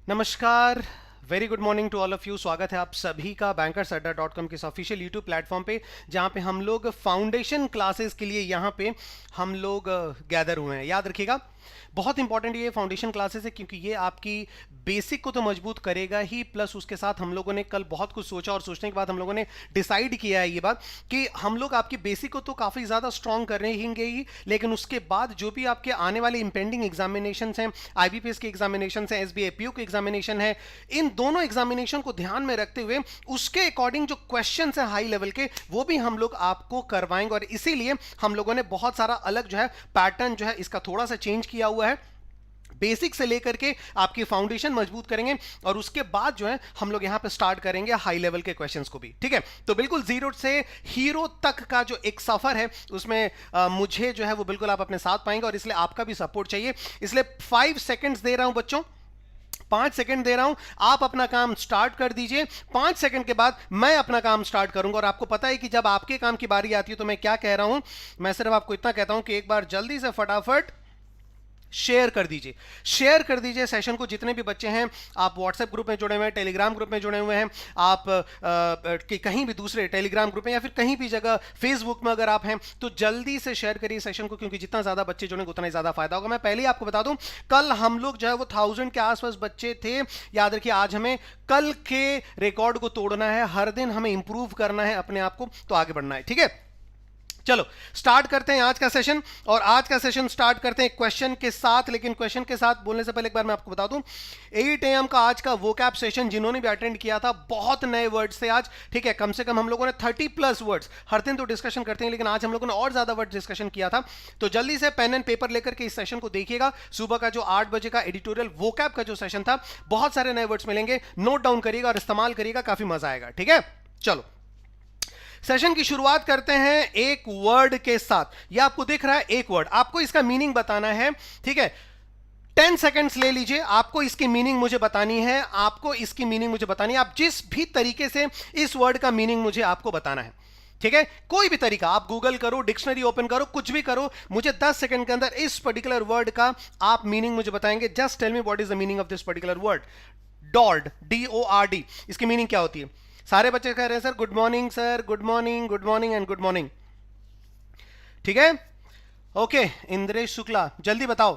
नमस्कार, very good morning to all of you. स्वागत है आप सभी का bankersadda.com के इस ऑफिशियल यूट्यूब प्लेटफॉर्म पे, जहां पे हम लोग फाउंडेशन क्लासेस के लिए यहां पे हम लोग गैदर हुए हैं। याद रखिएगा, बहुत इंपॉर्टेंट ये फाउंडेशन क्लासेस है, क्योंकि ये आपकी बेसिक को तो मजबूत करेगा ही, प्लस उसके साथ हम लोगों ने कल बहुत कुछ सोचा और सोचने के बाद हम लोगों ने डिसाइड किया है ये बात कि हम लोग आपकी बेसिक को तो काफ़ी ज़्यादा स्ट्रॉन्ग कर रहेंगे ही, लेकिन उसके बाद जो भी आपके आने वाले इंपेंडिंग एग्जामिनेशन हैं, आईबीपीएस के एग्जामिनेशन हैं, एसबीआई पीओ के एग्जामिनेशन है, इन दोनों एग्जामिनेशन को ध्यान में रखते हुए उसके अकॉर्डिंग जो क्वेश्चन है हाई लेवल के, वो भी हम लोग आपको करवाएंगे। और इसीलिए हम लोगों ने बहुत सारा अलग जो है पैटर्न जो है इसका थोड़ा सा चेंज किया हुआ है। बेसिक से लेकर के आपकी फाउंडेशन मजबूत करेंगे और उसके बाद जो है हम लोग यहां पे स्टार्ट करेंगे हाई लेवल के क्वेश्चंस को भी। ठीक है, तो बिल्कुल जीरो से हीरो तक का जो एक सफर है उसमें मुझे जो है वो बिल्कुल आप अपने साथ पाएंगे, और इसलिए आपका भी सपोर्ट चाहिए। इसलिए 5 सेकेंड्स दे रहा हूं बच्चों, 5 सेकंड दे रहा हूं, आप अपना काम स्टार्ट कर दीजिए। 5 सेकंड के बाद मैं अपना काम स्टार्ट करूंगा। और आपको पता है कि जब आपके काम की बारी आती है तो मैं क्या कह रहा हूं, मैं सिर्फ आपको इतना कहता हूं कि एक बार जल्दी से फटाफट शेयर कर दीजिए, शेयर कर दीजिए सेशन को। जितने भी बच्चे हैं, आप व्हाट्सएप ग्रुप में जुड़े हुए हैं, टेलीग्राम ग्रुप में जुड़े हुए हैं, आप कहीं भी दूसरे टेलीग्राम ग्रुप में या फिर कहीं भी जगह फेसबुक में अगर आप हैं, तो जल्दी से शेयर करिए सेशन को, क्योंकि जितना ज्यादा बच्चे जुड़ेंगे उतना ही ज्यादा फायदा होगा। मैं पहले ही आपको बता दूं, कल हम लोग जो है वो 1000 के आसपास बच्चे थे। याद रखिए, आज हमें कल के रिकॉर्ड को तोड़ना है, हर दिन हमें इंप्रूव करना है अपने आप को, तो आगे बढ़ना है। ठीक है, चलो स्टार्ट करते हैं आज का सेशन। और आज का सेशन स्टार्ट करते हैं क्वेश्चन के साथ, लेकिन क्वेश्चन के साथ बोलने से पहले एक बार मैं आपको बता दूं, 8 AM का आज का वोकैब सेशन जिन्होंने भी अटेंड किया था, बहुत नए वर्ड्स थे आज। ठीक है, कम से कम हम लोगों ने 30+ वर्ड्स, हर दिन तो डिस्कशन करते हैं लेकिन आज हम लोगों ने और ज्यादा वर्ड डिस्कशन किया था। तो जल्दी से पेन एंड पेपर लेकर के इस सेशन को देखिएगा। सुबह का जो 8 बजे का एडिटोरियल वोकैब का जो सेशन था, बहुत सारे नए वर्ड्स मिलेंगे, नोट डाउन करिएगा और इस्तेमाल करिएगा, काफी मजा आएगा। ठीक है, चलो सेशन की शुरुआत करते हैं एक वर्ड के साथ। यह आपको दिख रहा है एक वर्ड, आपको इसका मीनिंग बताना है। ठीक है, 10 सेकेंड्स ले लीजिए, आपको इसकी मीनिंग मुझे बतानी है, आपको इसकी मीनिंग मुझे बतानी है। आप जिस भी तरीके से इस वर्ड का मीनिंग मुझे आपको बताना है। ठीक है, कोई भी तरीका, आप गूगल करो, डिक्शनरी ओपन करो, कुछ भी करो, मुझे 10 सेकंड के अंदर इस पर्टिकुलर वर्ड का आप मीनिंग मुझे बताएंगे। Just tell me what is the meaning of this particular word. Dord, DORD, इसकी मीनिंग क्या होती है? सारे बच्चे कह रहे हैं sir good morning, sir good morning, good morning and good morning. ठीक है, ओके, इंद्रेश शुक्ला जल्दी बताओ।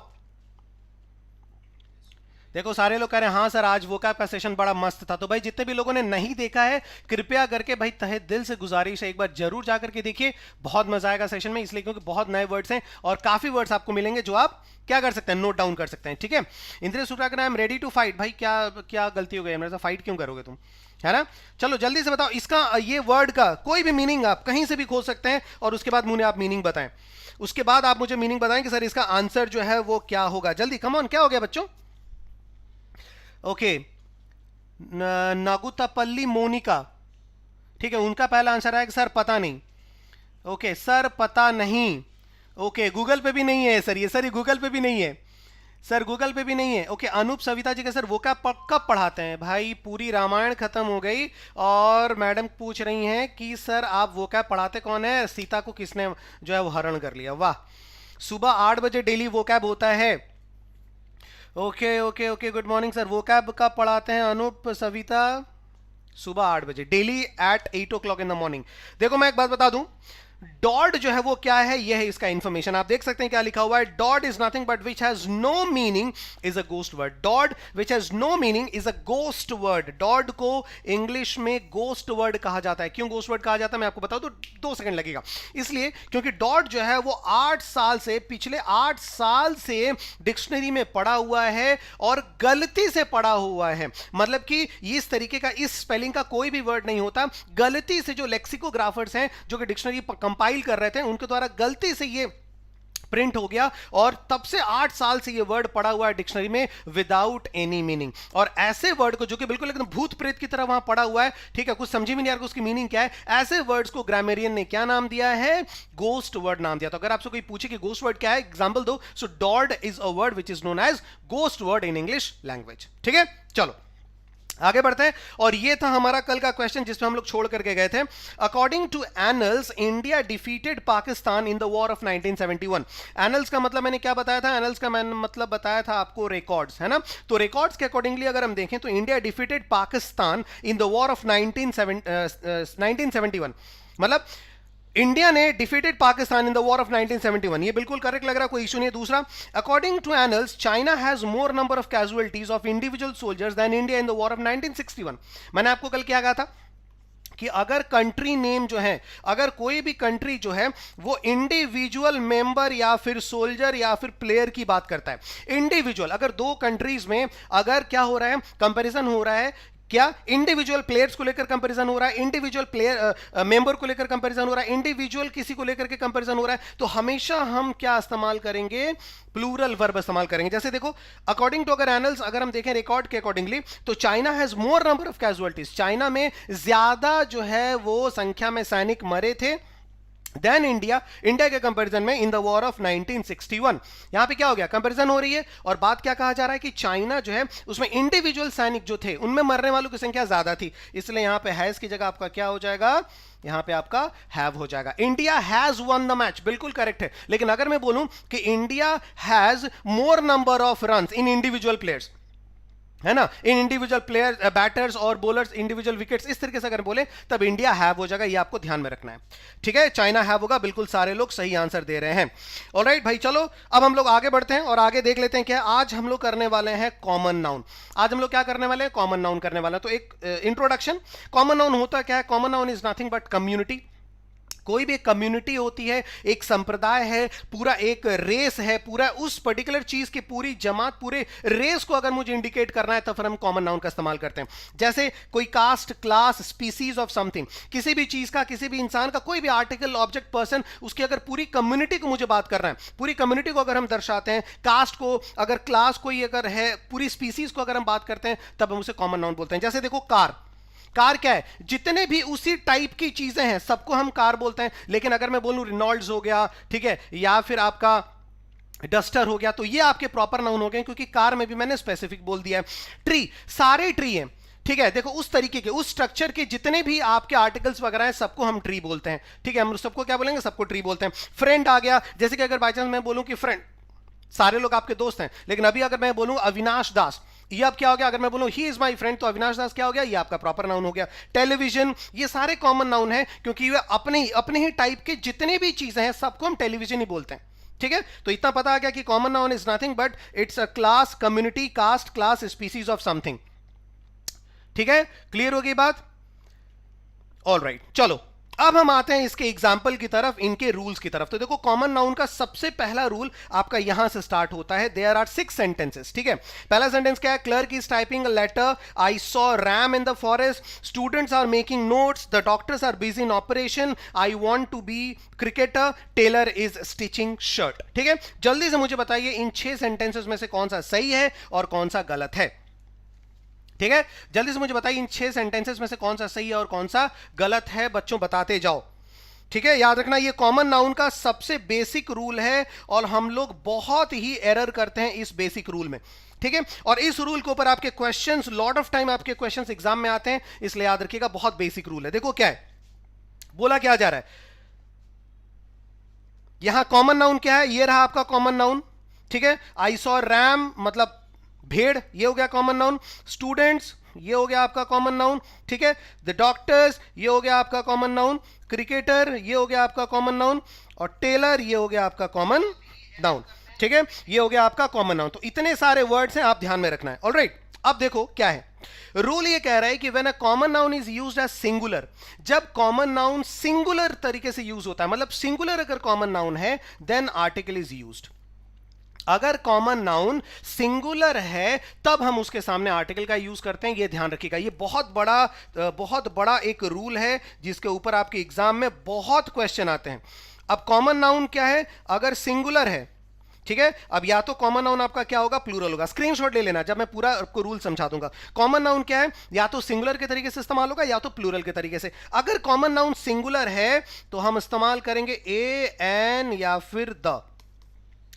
देखो सारे लोग कह रहे हैं हाँ सर, आज वोकैब का सेशन बड़ा मस्त था। तो भाई जितने भी लोगों ने नहीं देखा है, कृपया करके भाई तहे दिल से गुजारिश है, एक बार जरूर जाकर के देखिए, बहुत मजा आएगा सेशन में। इसलिए क्योंकि बहुत नए वर्ड्स हैं और काफी वर्ड्स आपको मिलेंगे जो आप क्या कर सकते हैं, नोट डाउन कर सकते हैं। ठीक है, इंद्रेश शुक्ला कह रहे हैं I am ready to fight. भाई क्या क्या गलती हो गई, मेरे साथ फाइट क्यों करोगे तुम, है ना? चलो जल्दी से बताओ इसका, ये वर्ड का कोई भी मीनिंग आप कहीं से भी खोज सकते हैं और उसके बाद मुझे आप मीनिंग बताएं। उसके बाद आप मुझे मीनिंग बताएं कि सर इसका आंसर जो है वो क्या होगा। जल्दी कम ऑन, क्या हो गया बच्चों? ओके, नागुतापल्ली मोनिका, ठीक है, उनका पहला आंसर है कि सर पता नहीं। ओके, सर पता नहीं। ओके, गूगल पे भी नहीं है सर, ये सर ये गूगल पे भी नहीं है सर, गूगल पे भी नहीं है। ओके, अनूप सविता जी के सर वो क्या कब पढ़ाते हैं? भाई पूरी रामायण खत्म हो गई और मैडम पूछ रही हैं कि सर आप वो क्या पढ़ाते कौन है, सीता को किसने जो है वो हरण कर लिया। वाह, सुबह 8 बजे डेली वो कैब होता है। Okay okay okay, good morning sir, वो कैब कब पढ़ाते हैं अनूप सविता? सुबह 8 बजे daily eight 8 o'clock in the morning. देखो मैं एक बात बता दूं, डॉट जो है वो क्या है, यह है इसका इंफॉर्मेशन। आप देख सकते हैं क्या लिखा हुआ है, dot is nothing but which has no meaning is a ghost word. Dot which has no meaning is a ghost word. Dot को इंग्लिश में गोस्ट वर्ड कहा जाता है। क्यों गोस्ट वर्ड कहा जाता है मैं आपको बताऊं तो 2 सेकंड लगेगा। इसलिए क्योंकि डॉट जो है वो 8 साल से, पिछले 8 साल से डिक्शनरी में पड़ा हुआ है और गलती से पड़ा हुआ है। मतलब कि इस तरीके का, इस स्पेलिंग का कोई भी वर्ड नहीं होता, गलती से जो लेक्सिकोग्राफर्स हैं जो कि डिक्शनरी कंपाइल कर रहे थे उनके द्वारा गलती से ये प्रिंट हो गया और तब से 8 साल से ये वर्ड पड़ा हुआ है डिक्शनरी में विदाउट एनी मीनिंग। और ऐसे वर्ड को जो कि बिल्कुल एकदम भूत प्रेत की तरह वहां पड़ा हुआ है, ठीक है, कुछ समझी भी नहीं यार उसकी मीनिंग क्या है, ऐसे वर्ड्स को ग्रामेरियन ने क्या नाम दिया है, गोस्ट वर्ड नाम दिया। तो अगर आपसे कोई पूछे कि गोस्ट वर्ड क्या है, एग्जांपल दो, सो डॉड is a word which is known as ghost word in English language. ठीक है, चलो आगे बढ़ते हैं और ये था हमारा कल का क्वेश्चन जिसमें हम लोग छोड़ करके गए थे। According to annals India defeated Pakistan in the war of 1971। Annals का मतलब मैंने क्या बताया था? एनल्स का मैंने मतलब बताया था आपको रिकॉर्ड्स, है ना। तो रिकॉर्ड्स के अकॉर्डिंगली अगर हम देखें तो India defeated Pakistan in the war of 1971, मतलब इंडिया ने defeated Pakistan in the war of 1971। ये बिल्कुल करेक्ट लग रहा, कोई इशू नहीं है। दूसरा, according to annals China has more number of casualties of individual soldiers than India in the war of 1961। मैंने आपको कल क्या कहा था कि अगर कंट्री नेम जो है, अगर कोई भी कंट्री जो है वो इंडिविजुअल मेंबर या फिर सोल्जर या फिर प्लेयर की बात करता है, इंडिविजुअल, अगर दो कंट्रीज में अगर क्या हो रहा है, कंपैरिजन हो रहा है, क्या इंडिविजुअल प्लेयर्स को लेकर कंपैरिजन हो रहा है, इंडिविजुअल प्लेयर मेंबर को लेकर कंपैरिजन हो रहा है, इंडिविजुअल किसी को लेकर के कंपैरिजन हो रहा है, तो हमेशा हम क्या इस्तेमाल करेंगे? प्लूरल वर्ब इस्तेमाल करेंगे। जैसे देखो, अकॉर्डिंग टू अगर एनल्स अगर हम देखें रिकॉर्ड के अकॉर्डिंगली, तो China has more number of casualties, China में ज्यादा जो है वो संख्या में सैनिक मरे थे देन इंडिया, इंडिया के कंपैरिजन में इन द वॉर ऑफ 1961। यहां पे क्या हो गया? कंपैरिजन हो रही है और बात क्या कहा जा रहा है कि चाइना जो है उसमें इंडिविजुअल सैनिक जो थे उनमें मरने वालों की संख्या ज्यादा थी, इसलिए यहां पे हैज की जगह आपका क्या हो जाएगा? यहां पे आपका हैव हो जाएगा। India has one the match, बिल्कुल करेक्ट है। लेकिन अगर मैं बोलूं कि India has more number of runs in individual players, है ना, इन इंडिविजुअल प्लेयर बैटर्स और बॉलर्स, इंडिविजुअल विकेट्स, इस तरीके से अगर बोले तब इंडिया हैव हो जाएगा। ये आपको ध्यान में रखना है, ठीक है। चाइना हैव होगा, बिल्कुल सारे लोग सही आंसर दे रहे हैं। ऑलराइट भाई, चलो अब हम लोग आगे बढ़ते हैं और आगे देख लेते हैं क्या आज हम लोग करने वाले हैं। Common noun. आज हम लोग क्या करने वाले हैं? कॉमन नाउन करने वाले हैं। तो एक इंट्रोडक्शन, कॉमन नाउन होता क्या है? Common noun is nothing but community. कोई भी कम्युनिटी होती है, एक संप्रदाय है, पूरा एक रेस है, पूरा उस पर्टिकुलर चीज की पूरी जमात, पूरे रेस को अगर मुझे इंडिकेट करना है तो फिर हम कॉमन नाउन का इस्तेमाल करते हैं। जैसे कोई caste, class, species of something, किसी भी चीज का, किसी भी इंसान का, कोई भी आर्टिकल, ऑब्जेक्ट, पर्सन, उसकी अगर पूरी कम्युनिटी को मुझे बात करना है, पूरी कम्युनिटी को अगर हम दर्शाते हैं, कास्ट को, अगर क्लास कोई अगर है, पूरी स्पीसीज को अगर हम बात करते हैं, तब हम उसे कॉमन नाउन बोलते हैं। जैसे देखो, कार, कार क्या है? जितने भी उसी टाइप की चीजें हैं सबको हम कार बोलते हैं। लेकिन अगर मैं बोलूं रिनॉल्ड्स हो गया, ठीक है, या फिर आपका डस्टर हो गया, तो ये आपके प्रॉपर नाउन हो गए, क्योंकि कार में भी मैंने स्पेसिफिक बोल दिया है। ट्री, सारे ट्री हैं, ठीक है। देखो, उस तरीके के, उस स्ट्रक्चर के जितने भी आपके आर्टिकल्स वगैरह हैं सबको हम ट्री बोलते हैं, ठीक है। हम सबको क्या बोलेंगे? सबको ट्री बोलते हैं। फ्रेंड आ गया, जैसे कि अगर बाई चांस मैं बोलूं कि फ्रेंड, सारे लोग आपके दोस्त हैं, लेकिन अभी अगर मैं बोलूं अविनाश दास, ये अब क्या हो गया? अगर मैं बोलूं ही इज माय फ्रेंड, तो अविनाश दास क्या हो गया? ये आपका प्रॉपर नाउन हो गया। टेलीविजन, ये सारे कॉमन नाउन है, क्योंकि ये अपने ही टाइप के जितने भी चीजें हैं सबको हम टेलीविजन ही बोलते हैं, ठीक है। तो इतना पता आ गया कि common noun is nothing but it's a class, community, caste, class, species of something, ठीक है। क्लियर होगी बात? ऑलराइट, चलो अब हम आते हैं इसके एग्जाम्पल की तरफ, इनके रूल्स की तरफ। तो देखो, कॉमन नाउन का सबसे पहला रूल आपका यहां से स्टार्ट होता है। देयर आर 6 सेंटेंसेस, ठीक है। पहला सेंटेंस क्या है? Clerk is typing a letter, I saw Ram in the forest, students are making notes, the doctors are busy in operation, I want to be cricketer, tailor is stitching shirt, ठीक है। जल्दी से मुझे बताइए इन 6 सेंटेंसेस में से कौन सा सही है और कौन सा गलत है, ठीक है। जल्दी से मुझे बताइए इन 6 सेंटेंसेस में से कौन सा सही है और कौन सा गलत है। बच्चों बताते जाओ, ठीक है। याद रखना, ये कॉमन नाउन का सबसे बेसिक रूल है और हम लोग बहुत ही एरर करते हैं इस बेसिक रूल में, ठीक है। और इस रूल के ऊपर आपके क्वेश्चंस, लॉट ऑफ टाइम आपके क्वेश्चंस एग्जाम में आते हैं, इसलिए याद रखिएगा, बहुत बेसिक रूल है। देखो क्या है, बोला क्या जा रहा है यहां? कॉमन नाउन क्या है? ये रहा आपका कॉमन नाउन, ठीक है। आई सॉ रैम मतलब भेड़, ये हो गया कॉमन नाउन। स्टूडेंट्स, ये हो गया आपका कॉमन नाउन, ठीक है। द डॉक्टर्स, ये हो गया आपका कॉमन नाउन। क्रिकेटर, ये हो गया आपका कॉमन नाउन। और टेलर, ये हो गया आपका कॉमन नाउन, ठीक है। ये हो गया आपका कॉमन नाउन। तो इतने सारे वर्ड्स हैं, आप ध्यान में रखना है। ऑलराइट, अब देखो क्या है रूल। ये कह रहा है कि when a common noun is used as singular, जब कॉमन नाउन सिंगुलर तरीके से यूज होता है, मतलब सिंगुलर अगर कॉमन नाउन है, देन आर्टिकल इज यूज्ड। अगर कॉमन नाउन सिंगुलर है तब हम उसके सामने आर्टिकल का यूज करते हैं, ये ध्यान रखिएगा। ये बहुत बड़ा एक रूल है जिसके ऊपर आपके एग्जाम में बहुत क्वेश्चन आते हैं। अब कॉमन नाउन क्या है? अगर सिंगुलर है, ठीक है, अब या तो कॉमन नाउन आपका क्या होगा? प्लूरल होगा। स्क्रीनशॉट ले लेना, जब मैं पूरा आपको रूल समझा दूंगा। कॉमन नाउन क्या है? या तो सिंगुलर के तरीके से इस्तेमाल होगा या तो प्लूरल के तरीके से। अगर कॉमन नाउन सिंगुलर है तो हम इस्तेमाल करेंगे ए, एन या फिर द।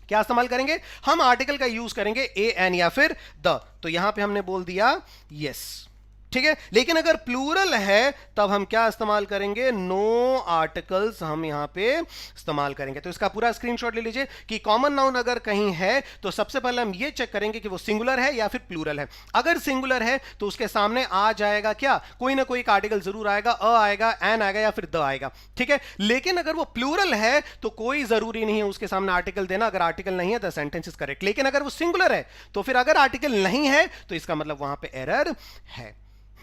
क्या इस्तेमाल करेंगे? हम आर्टिकल का यूज करेंगे ए, एन या फिर द। तो यहां पे हमने बोल दिया यस, ठीक है। लेकिन अगर प्लूरल है तब हम क्या इस्तेमाल करेंगे, नो आर्टिकल्स हम यहां पे इस्तेमाल करेंगे। तो इसका पूरा स्क्रीनशॉट ले लीजिए कि कॉमन नाउन अगर कहीं है तो सबसे पहले हम ये चेक करेंगे कि वो सिंगुलर है या फिर प्लूरल है। अगर सिंगुलर है तो उसके सामने आ जाएगा क्या, कोई ना कोई एक आर्टिकल जरूर आएगा, अ आएगा, एन आएगा या फिर द आएगा। ठीक है। लेकिन अगर वो प्लूरल है तो कोई जरूरी नहीं है उसके सामने आर्टिकल देना। अगर आर्टिकल नहीं है द सेंटेंस इज करेक्ट। लेकिन अगर वो सिंगुलर है तो फिर अगर आर्टिकल नहीं है तो इसका मतलब वहां पे एरर है।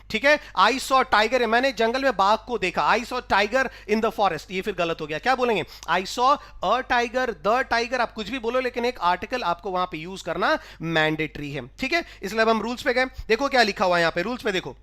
ठीक है। आई सॉ टाइगर, मैंने जंगल में बाघ को देखा, I saw tiger in the forest, ये फिर गलत हो गया। क्या बोलेंगे, आई saw a tiger, the tiger, आप कुछ भी बोलो लेकिन एक आर्टिकल आपको वहां पे यूज करना मैंडेटरी है। ठीक है। इसलिए अब हम रूल्स पे गए, देखो क्या लिखा हुआ है यहां पे रूल्स पे, देखो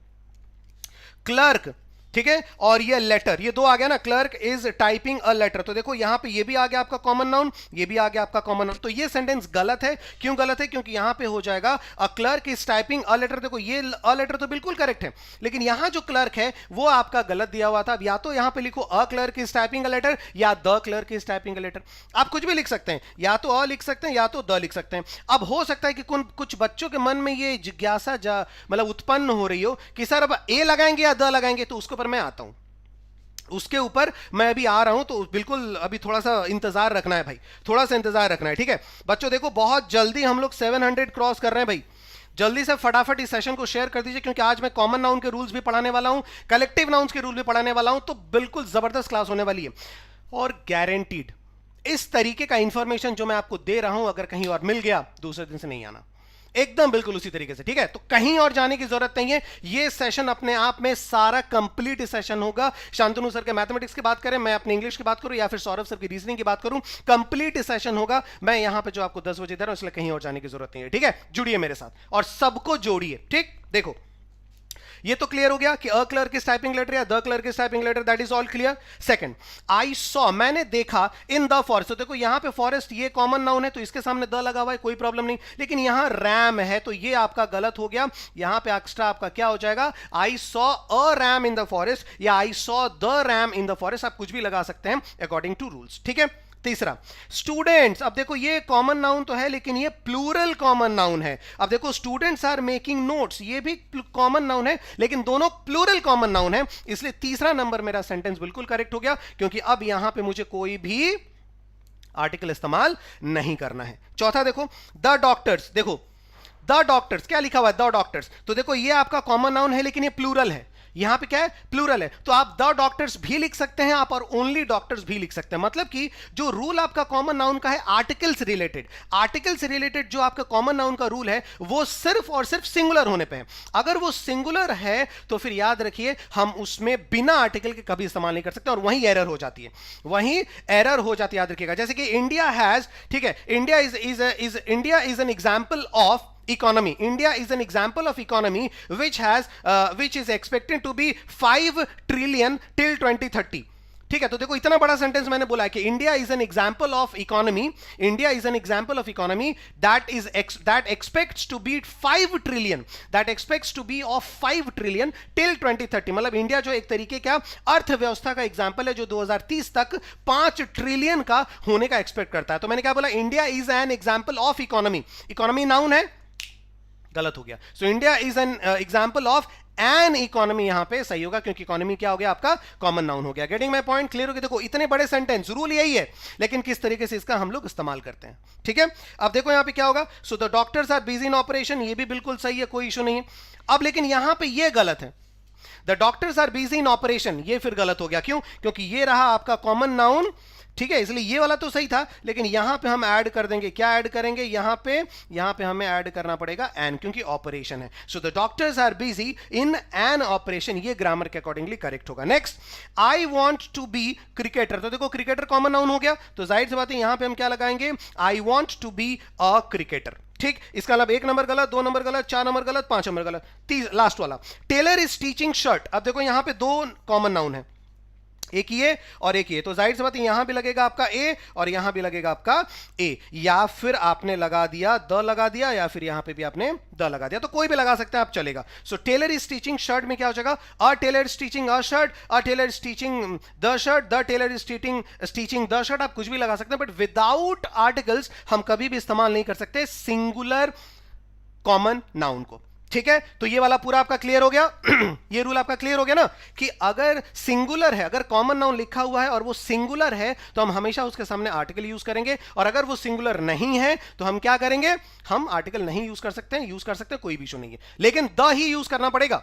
क्लर्क, ठीक है, और ये लेटर, ये दो आ गया ना, clerk is typing a letter. तो देखो यहां पे ये भी आ गया आपका कॉमन नाउन, ये भी आ गया आपका कॉमन नाउन। तो ये सेंटेंस गलत है। क्यों गलत है, क्योंकि यहां पे हो जाएगा a clerk is typing a letter. देखो ये अ लेटर तो बिल्कुल करेक्ट है, लेकिन यहां जो क्लर्क है वो आपका गलत दिया हुआ था। अब या तो यहां पे लिखो a clerk is typing a letter या the clerk is typing a letter. आप कुछ भी लिख सकते हैं, या तो अ लिख सकते हैं या तो द लिख सकते हैं। अब हो सकता है कि कुछ बच्चों के मन में ये जिज्ञासा मतलब उत्पन्न हो रही हो कि सर अब ए लगाएंगे या द लगाएंगे। तो उसके ऊपर मैं आता हूं, उसके ऊपर मैं अभी आ रहा हूं। तो बिल्कुल अभी थोड़ा सा इंतजार रखना है भाई, थोड़ा सा इंतजार रखना है। ठीक है बच्चों, देखो बहुत जल्दी हम लोग 700 क्रॉस कर रहे हैं भाई। जल्दी से फटाफट इस सेशन को शेयर कर दीजिए, क्योंकि आज मैं कॉमन नाउन के रूल्स भी पढ़ाने वाला हूं, कलेक्टिव नाउन्स के रूल भी पढ़ाने वाला हूं। तो बिल्कुल जबरदस्त क्लास होने वाली है। और गारंटीड इस तरीके का इंफॉर्मेशन जो मैं आपको दे रहा हूं अगर कहीं और मिल गया दूसरे दिन से नहीं आना, एकदम बिल्कुल उसी तरीके से। ठीक है, तो कहीं और जाने की जरूरत नहीं है। ये सेशन अपने आप में सारा कंप्लीट सेशन होगा। शांतनु सर के मैथमेटिक्स की बात करें, मैं अपने इंग्लिश की बात करूं, या फिर सौरभ सर की रीजनिंग की बात करूं, कंप्लीट सेशन होगा। मैं यहां पे जो आपको 10 बजे दे रहा हूं, इसलिए कहीं और जाने की जरूरत नहीं है। ठीक है, जुड़िए मेरे साथ और सबको जोड़िए। ठीक, देखो ये तो क्लियर हो गया कि a clerk is typing letter या the clerk is typing letter, that is all clear. Second, I saw, मैंने देखा, इन द फॉरेस्ट। तो देखो यहां पे फॉरेस्ट ये कॉमन नाउन है तो इसके सामने द लगा हुआ है, कोई प्रॉब्लम नहीं। लेकिन यहां रैम है तो ये आपका गलत हो गया। यहां पे एक्स्ट्रा आपका क्या हो जाएगा, I saw a ram in the forest या I saw the ram in the forest, आप कुछ भी लगा सकते हैं अकॉर्डिंग टू रूल्स। ठीक है। तीसरा, स्टूडेंट्स। अब देखो ये कॉमन नाउन तो है लेकिन ये प्लूरल कॉमन नाउन है। अब देखो स्टूडेंट्स आर मेकिंग नोट्स, ये भी कॉमन नाउन है लेकिन दोनों प्लूरल कॉमन नाउन है। इसलिए तीसरा नंबर मेरा सेंटेंस बिल्कुल करेक्ट हो गया, क्योंकि अब यहां पे मुझे कोई भी आर्टिकल इस्तेमाल नहीं करना है। चौथा देखो, द डॉक्टर्स। देखो द डॉक्टर्स क्या लिखा हुआ है, द डॉक्टर्स। तो देखो ये आपका कॉमन नाउन है लेकिन ये प्लूरल है। यहां पे क्या है, प्लूरल है। तो आप द डॉक्टर्स भी लिख सकते हैं आप, और ओनली डॉक्टर्स भी लिख सकते हैं। मतलब कि जो रूल आपका कॉमन नाउन का है आर्टिकल से रिलेटेड, आर्टिकल से रिलेटेड जो आपका कॉमन नाउन का रूल है वो सिर्फ और सिर्फ सिंगुलर होने पे है। अगर वो सिंगुलर है तो फिर याद रखिए हम उसमें बिना आर्टिकल के कभी इस्तेमाल नहीं कर सकते, और वहीं एरर हो जाती है, वहीं एरर हो जाती है। याद रखिएगा, जैसे कि इंडिया हैज, ठीक है, India is an example of economy. India is an example of economy which is expected to be 5 trillion till 2030. ठीक है, तो देखो इतना बड़ा सेंटेंस मैंने बोला है कि India is an example of economy, India is an example of economy that expects to be 5 trillion, that expects to be of 5 trillion till 2030। मतलब इंडिया जो एक तरीके का अर्थव्यवस्था का एग्जांपल है जो 2030 तक 5 ट्रिलियन का होने का एक्सपेक्ट करता है। तो मैंने क्या बोला, India is an example of economy. Economy noun है, गलत हो गया। So India is an example of an economy, यहां पे सही होगा क्योंकि इकोनॉमी क्या हो गया, आपका कॉमन नाउन हो गया। गेटिंग माय पॉइंट, क्लियर हो गया। देखो इतने बड़े सेंटेंस, रूल यही है लेकिन किस तरीके से इसका हम लोग इस्तेमाल करते हैं। ठीक है, अब देखो यहां पे क्या होगा, so the doctors are busy in operation, ये भी बिल्कुल सही है, कोई इशू नहीं है। अब लेकिन यहां पे ये गलत है, the doctors are busy in operation, ये फिर गलत हो गया। क्यों, क्योंकि ये रहा आपका कॉमन नाउन। ठीक है, इसलिए ये वाला तो सही था, लेकिन यहां पे हम ऐड कर देंगे, क्या ऐड करेंगे, यहां पे हमें ऐड करना पड़ेगा एन, क्योंकि ऑपरेशन है। So the doctors are busy in an operation, ये ग्रामर के अकॉर्डिंगली करेक्ट होगा। Next, I want to be cricketer. तो देखो क्रिकेटर कॉमन नाउन हो गया, तो जाहिर सी बात है यहां पे हम क्या लगाएंगे, I want to be a cricketer. ठीक, इसका मतलब 1 नंबर गलत, 2 नंबर गलत, 4 नंबर गलत, 5 नंबर गलत। लास्ट वाला, टेलर इज टीचिंग शर्ट। अब देखो यहां पे 2 कॉमन नाउन है, एक ये और एक ये, तो जाहिर सी बात है यहां भी लगेगा आपका ए और यहां भी लगेगा आपका ए, या फिर आपने लगा दिया द लगा दिया, या फिर यहां पे भी आपने द लगा दिया, तो कोई भी लगा सकते हैं आप, चलेगा। So tailor is teaching shirt में क्या हो जाएगा, a tailor is teaching a shirt, a tailor is teaching the shirt, the tailor is teaching the shirt. आप कुछ भी लगा सकते हैं, बट विदाउट आर्टिकल्स हम कभी भी इस्तेमाल नहीं कर सकते सिंगुलर कॉमन नाउन को। ठीक है, तो ये वाला पूरा आपका क्लियर हो गया। ये रूल आपका क्लियर हो गया ना कि अगर सिंगुलर है, अगर कॉमन नाउन लिखा हुआ है और वो सिंगुलर है तो हम हमेशा उसके सामने आर्टिकल यूज करेंगे, और अगर वो सिंगुलर नहीं है तो हम क्या करेंगे, हम आर्टिकल नहीं यूज कर सकते हैं, यूज कर सकते हैं कोई भी इशू नहीं है, लेकिन द ही यूज करना पड़ेगा।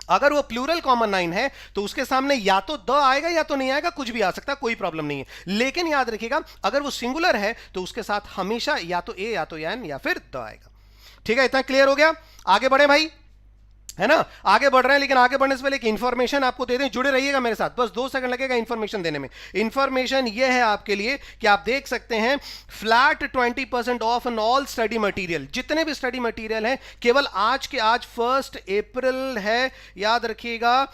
अगर वो प्लूरल कॉमन नाउन है तो उसके सामने या तो द आएगा या तो नहीं आएगा, कुछ भी आ सकता है, कोई प्रॉब्लम नहीं है। लेकिन याद रखिएगा अगर वो सिंगुलर है तो उसके साथ हमेशा या तो ए या तो एन या फिर द आएगा। ठीक है, इतना क्लियर हो गया। आगे बढ़े भाई, है ना, आगे बढ़ रहे हैं, लेकिन आगे बढ़ने से पहले एक इंफॉर्मेशन आपको दे दें, जुड़े रहिएगा मेरे साथ, बस 2 सेकंड लगेगा इंफॉर्मेशन देने में। इंफॉर्मेशन ये है आपके लिए कि आप देख सकते हैं flat 20% of on all study material, जितने भी स्टडी मटेरियल हैं, केवल आज के आज 1 अप्रैल है, याद रखिएगा।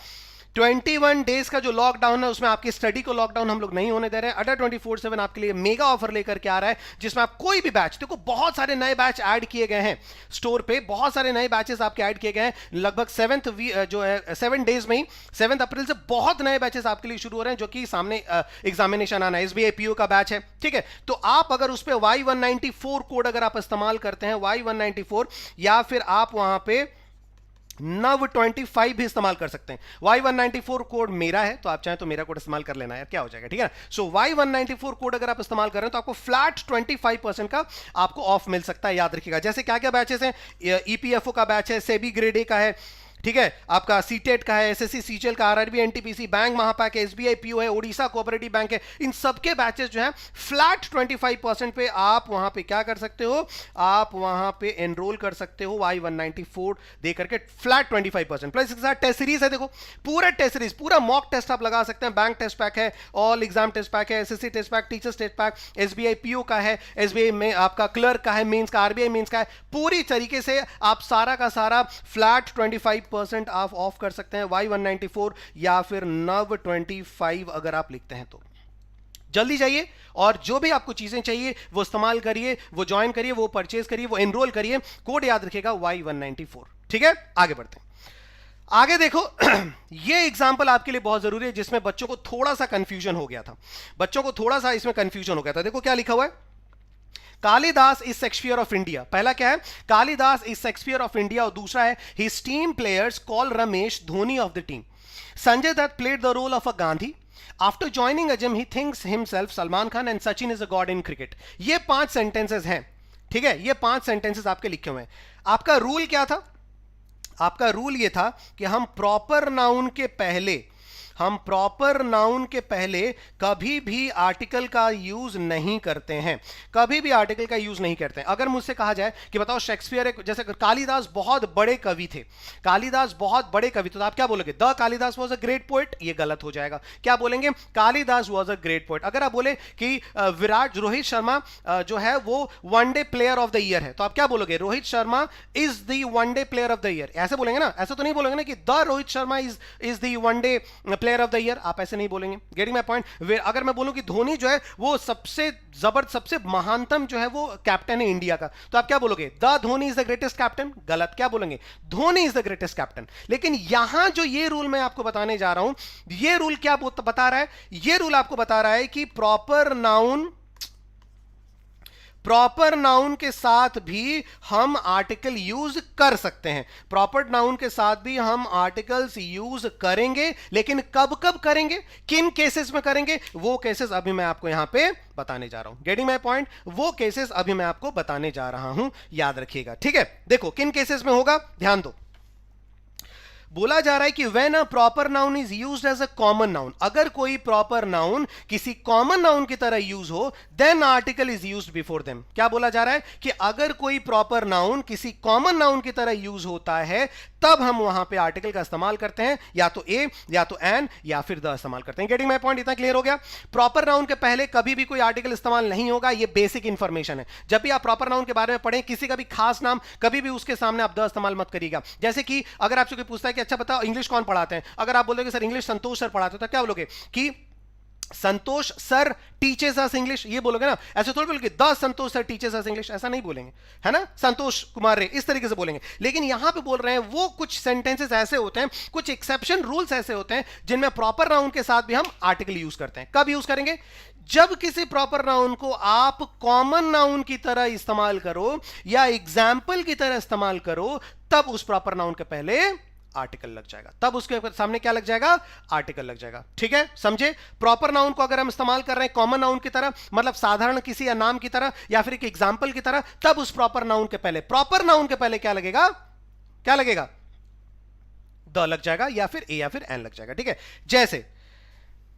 21 डेज का जो लॉकडाउन है उसमें आपकी स्टडी को लॉकडाउन हम लोग नहीं होने दे रहे हैं। अडा 24/7 आपके लिए मेगा ऑफर लेकर के आ रहा है, जिसमें आप कोई भी बैच, देखो बहुत सारे नए बैच ऐड किए गए हैं स्टोर पे, बहुत सारे नए बैचेस आपके ऐड किए गए हैं, लगभग 7 डेज में ही 7 अप्रैल से बहुत नए बैचेस आपके लिए शुरू हो रहे हैं, जो कि सामने एग्जामिनेशन आना है। SBI PO का बैच है, ठीक है, तो आप अगर उस पर Y194 कोड अगर आप इस्तेमाल करते हैं, Y194, या फिर आप वहां पे NOW25 भी इस्तेमाल कर सकते हैं। Y194 कोड मेरा है, तो आप चाहें तो मेरा कोड इस्तेमाल कर लेना यार, क्या हो जाएगा, ठीक है। सो Y194 कोड अगर आप इस्तेमाल कर रहे हैं तो आपको फ्लैट 25% का आपको ऑफ मिल सकता है। याद रखिएगा, जैसे क्या क्या बैचेस हैं, EPFO का बैच है, सेबी ग्रेड ए का है, ठीक है, आपका सीटेट का है, SSC सीजीएल का, RRB NTPC, बैंक महापैक है, SBI PO है, ओडिशा कोऑपरेटिव बैंक है, इन सबके बैचेस जो हैं फ्लैट 25% पे आप वहां पे क्या कर सकते हो, आप वहां पे एनरोल कर सकते हो Y194 दे करके फ्लैट 25%। प्लस इसके साथ टेस्ट सीरीज है, देखो पूरा टेस्ट सीरीज, पूरा मॉक टेस्ट आप लगा सकते हैं। बैंक टेस्ट पैक है, ऑल एग्जाम टेस्ट पैक है, SSC test pack, teachers test pack, SBI PO का है, SBI में आपका क्लर्क का है, मेंस का, RBI मेंस का है, पूरी तरीके से आप सारा का सारा फ्लैट 25% आप ऑफ कर सकते हैं। Y194 या फिर NOW25 अगर आप लिखते हैं तो जल्दी जाइए, और जो भी आपको चीजें चाहिए वो इस्तेमाल करिए, वो ज्वाइन करिए, वो परचेज करिए, वो एनरोल करिए, कोड याद रखिएगा Y194। ठीक है, आगे बढ़ते हैं। आगे देखो ये एग्जाम्पल आपके लिए बहुत जरूरी है, जिसमें बच्चों को थोड़ा सा कंफ्यूजन हो गया था, बच्चों को थोड़ा सा इसमें कंफ्यूजन हो गया था। देखो क्या लिखा हुआ है, Kalidas is Shakespeare of India. पहला क्या है, Kalidas is Shakespeare of India, और दूसरा है his team players call Ramesh Dhoni of the team. Sanjay Dutt played the role of a Gandhi. After joining a gym he thinks himself Salman Khan and Sachin is a god in cricket. ये 5 sentences हैं, ठीक है, ये 5 सेंटेंसेस आपके लिखे हुए हैं। आपका रूल क्या था, आपका रूल ये था कि हम प्रॉपर नाउन के पहले कभी भी आर्टिकल का यूज नहीं करते हैं, कभी भी आर्टिकल का यूज नहीं करते हैं। अगर मुझसे कहा जाए कि बताओ शेक्सपियर एक, जैसे कालिदास बहुत बड़े कवि थे, कालिदास बहुत बड़े कवि, तो आप क्या बोलोगे, the Kalidas was a great poet, ये गलत हो जाएगा। क्या बोलेंगे, Kalidas was a great poet. अगर आप बोले कि रोहित शर्मा जो है वो one day player of the year है, तो आप क्या बोलोगे, Rohit Sharma is the one day player of the year, ऐसे बोलेंगे ना, ऐसे तो नहीं बोलेंगे ना कि the Rohit Sharma is the one day player of the year, आप ऐसे नहीं बोलेंगे। Getting my point. अगर मैं बोलूं कि धोनी जो है वो सबसे सबसे महानतम जो है वो कैप्टन है इंडिया का, तो आप क्या बोलोगे, the Dhoni is the greatest captain, गलत, क्या बोलेंगे, Dhoni is the greatest captain. लेकिन यहां जो ये रूल मैं आपको बताने जा रहा हूं, ये रूल क्या बता रहा है, ये रूल आपको बता रहा है कि प्रॉपर नाउन के साथ भी हम आर्टिकल यूज कर सकते हैं, प्रॉपर नाउन के साथ भी हम आर्टिकल्स यूज करेंगे, लेकिन कब कब करेंगे, किन केसेस में करेंगे, वो केसेस अभी मैं आपको यहां पे बताने जा रहा हूं। गेटिंग माय पॉइंट, वो केसेस अभी मैं आपको बताने जा रहा हूं, याद रखिएगा, ठीक है। देखो किन केसेस में होगा, ध्यान दो। बोला जा रहा है कि when a proper noun is used as a common noun, अगर कोई प्रॉपर नाउन किसी कॉमन नाउन की तरह यूज हो, then article is used before them. क्या बोला जा रहा है कि अगर कोई प्रॉपर नाउन किसी कॉमन नाउन की तरह यूज होता है, तब हम वहां पे आर्टिकल का इस्तेमाल करते हैं, या तो ए या तो एन या फिर द इस्तेमाल करते हैं। गेटिंग माय पॉइंट, इतना क्लियर हो गया। प्रॉपर नाउन के पहले कभी भी कोई आर्टिकल इस्तेमाल नहीं होगा, ये बेसिक इंफॉर्मेशन है। जब भी आप प्रॉपर नाउन के बारे में पढ़ें, किसी का भी खास नाम, कभी भी उसके सामने आप द इस्तेमाल मत करिएगा। जैसे कि अगर आपसे कोई पूछता है कि अच्छा बताओ इंग्लिश कौन पढ़ाते हैं, अगर आप बोलोगे सर इंग्लिश संतोष सर पढ़ाते हैं, तो क्या बोलोगे कि संतोष सर टीचर्स अस इंग्लिश, ये बोलोगे ना, ऐसे थोड़ी बोलोगे the Santosh sir teachers us English, ऐसा नहीं बोलेंगे, है ना, संतोष कुमार रे, इस तरीके से बोलेंगे। लेकिन यहां पे बोल रहे हैं वो कुछ सेंटेंसेस ऐसे होते हैं, कुछ एक्सेप्शन रूल्स ऐसे होते हैं जिनमें प्रॉपर नाउन के साथ भी हम आर्टिकल यूज करते हैं। कब यूज करेंगे, जब किसी प्रॉपर नाउन को आप कॉमन नाउन की तरह इस्तेमाल करो या एग्जाम्पल की तरह इस्तेमाल करो, तब उस प्रॉपर नाउन के पहले आर्टिकल लग जाएगा, तब उसके सामने क्या लग जाएगा? आर्टिकल लग जाएगा। ठीक है, समझे? प्रॉपर नाउन को अगर हम इस्तेमाल कर रहे हैं कॉमन नाउन की तरह, मतलब साधारण किसी या नाम की तरह या फिर एक एग्जाम्पल की तरह, तब उस प्रॉपर नाउन के पहले, प्रॉपर नाउन के पहले क्या लगेगा? क्या लगेगा? द लग जाएगा या फिर ए या फिर एन लग जाएगा। ठीक है, जैसे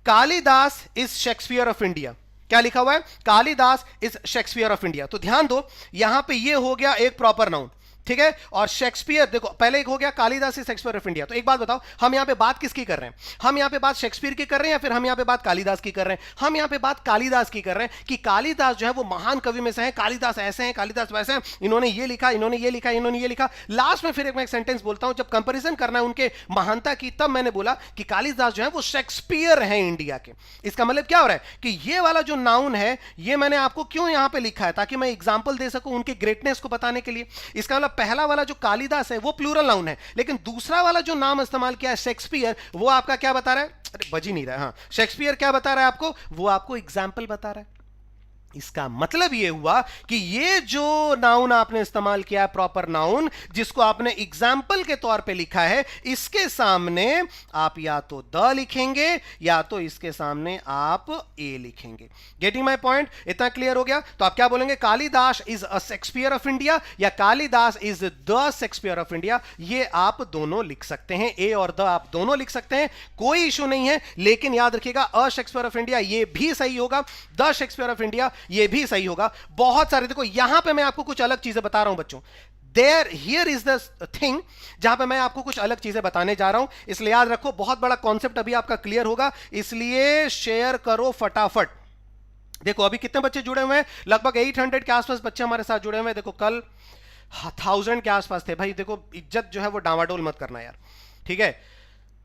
Kalidas is Shakespeare of India, क्या लिखा हुआ है? Kalidas is Shakespeare of India. तो ध्यान दो, यहां पे ये हो गया एक प्रॉपर नाउन, ठीक है, और शेक्सपियर, देखो पहले एक हो गया Kalidas is Shakespeare of India. तो एक बात बताओ, हम यहां पे बात किसकी कर रहे हैं? हम यहां पे बात शेक्सपियर की कर रहे हैं या फिर हम यहां पे बात कालिदास की कर रहे हैं? हम यहां पे बात कालिदास की कर रहे हैं कि कालिदास जो है वो महान कवि में से है, कालिदास ऐसे हैं, कालिदास वैसे हैं, इन्होंने ये लिखा, इन्होंने ये लिखा, इन्होंने ये लिखा। लास्ट में फिर मैं एक सेंटेंस बोलता हूं, जब कंपेरिजन करना है उनके महानता की, तब मैंने बोला कि कालिदास जो है वो शेक्सपियर है इंडिया के। इसका मतलब क्या हो रहा है कि ये वाला जो नाउन है, ये मैंने आपको क्यों यहां पे लिखा है? ताकि मैं एग्जांपल दे सकूं उनके ग्रेटनेस को बताने के लिए। इसका मतलब पहला वाला जो कालिदास है वो प्लूरल नाउन है, लेकिन दूसरा वाला जो नाम इस्तेमाल किया है शेक्सपियर, वो आपका क्या बता रहा है? अरे बज ही नहीं रहा है। हाँ, शेक्सपियर क्या बता रहा है आपको? वो आपको एग्जाम्पल बता रहा है। इसका मतलब यह हुआ कि ये जो नाउन आपने इस्तेमाल किया है, प्रॉपर नाउन, जिसको आपने एग्जाम्पल के तौर पे लिखा है, इसके सामने आप या तो द लिखेंगे या तो इसके सामने आप ए लिखेंगे। Getting my point? इतना क्लियर हो गया? तो आप क्या बोलेंगे? Kalidas is a Shakespeare of India या Kalidas is the Shakespeare of India. ये आप दोनों लिख सकते हैं, ए और द आप दोनों लिख सकते हैं, कोई इशू नहीं है। लेकिन याद रखिएगा, अ शेक्सपियर ऑफ इंडिया ये भी सही होगा, द शेक्सपियर ऑफ इंडिया ये भी सही होगा। बहुत सारे, देखो यहां पे मैं आपको कुछ अलग चीजें बता रहा हूं बच्चों। हियर इज द थिंग, जहां पे मैं आपको कुछ अलग चीजें बताने जा रहा हूं, इसलिए याद रखो, बहुत बड़ा कॉन्सेप्ट अभी आपका क्लियर होगा, इसलिए शेयर करो फटाफट। देखो अभी कितने बच्चे जुड़े हुए हैं? लगभग 800 के आसपास बच्चे हमारे साथ जुड़े हुए हैं। देखो कल 1000 के आसपास थे भाई। देखो इज्जत जो है वो डामाडोल मत करना यार, ठीक है?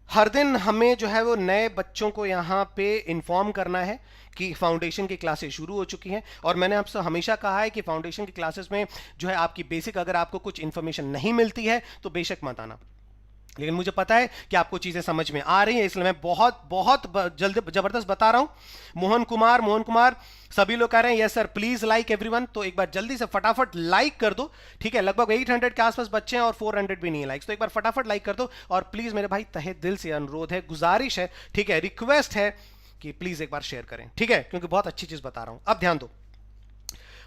हर दिन हमें जो है वो नए बच्चों को यहाँ पे इन्फॉर्म करना है कि फाउंडेशन की क्लासेस शुरू हो चुकी हैं। और मैंने आपसे हमेशा कहा है कि फाउंडेशन की क्लासेस में जो है आपकी बेसिक, अगर आपको कुछ इन्फॉर्मेशन नहीं मिलती है तो बेशक मत आना, लेकिन मुझे पता है कि आपको चीज़ें समझ में आ रही हैं, इसलिए मैं बहुत बहुत जल्द ज़बरदस्त बता रहा हूँ। मोहन कुमार सभी लोग कह रहे हैं yes sir please like everyone. तो एक बार जल्दी से फटाफट लाइक कर दो, ठीक है? लगभग 800 के आसपास बच्चे हैं और 400 भी नहीं है लाइक्स। तो एक बार फटाफट लाइक कर दो, और प्लीज मेरे भाई तहे दिल से अनुरोध है, गुजारिश है, ठीक है, रिक्वेस्ट है कि प्लीज एक बार शेयर करें, ठीक है? क्योंकि बहुत अच्छी चीज बता रहा हूं। अब ध्यान दो,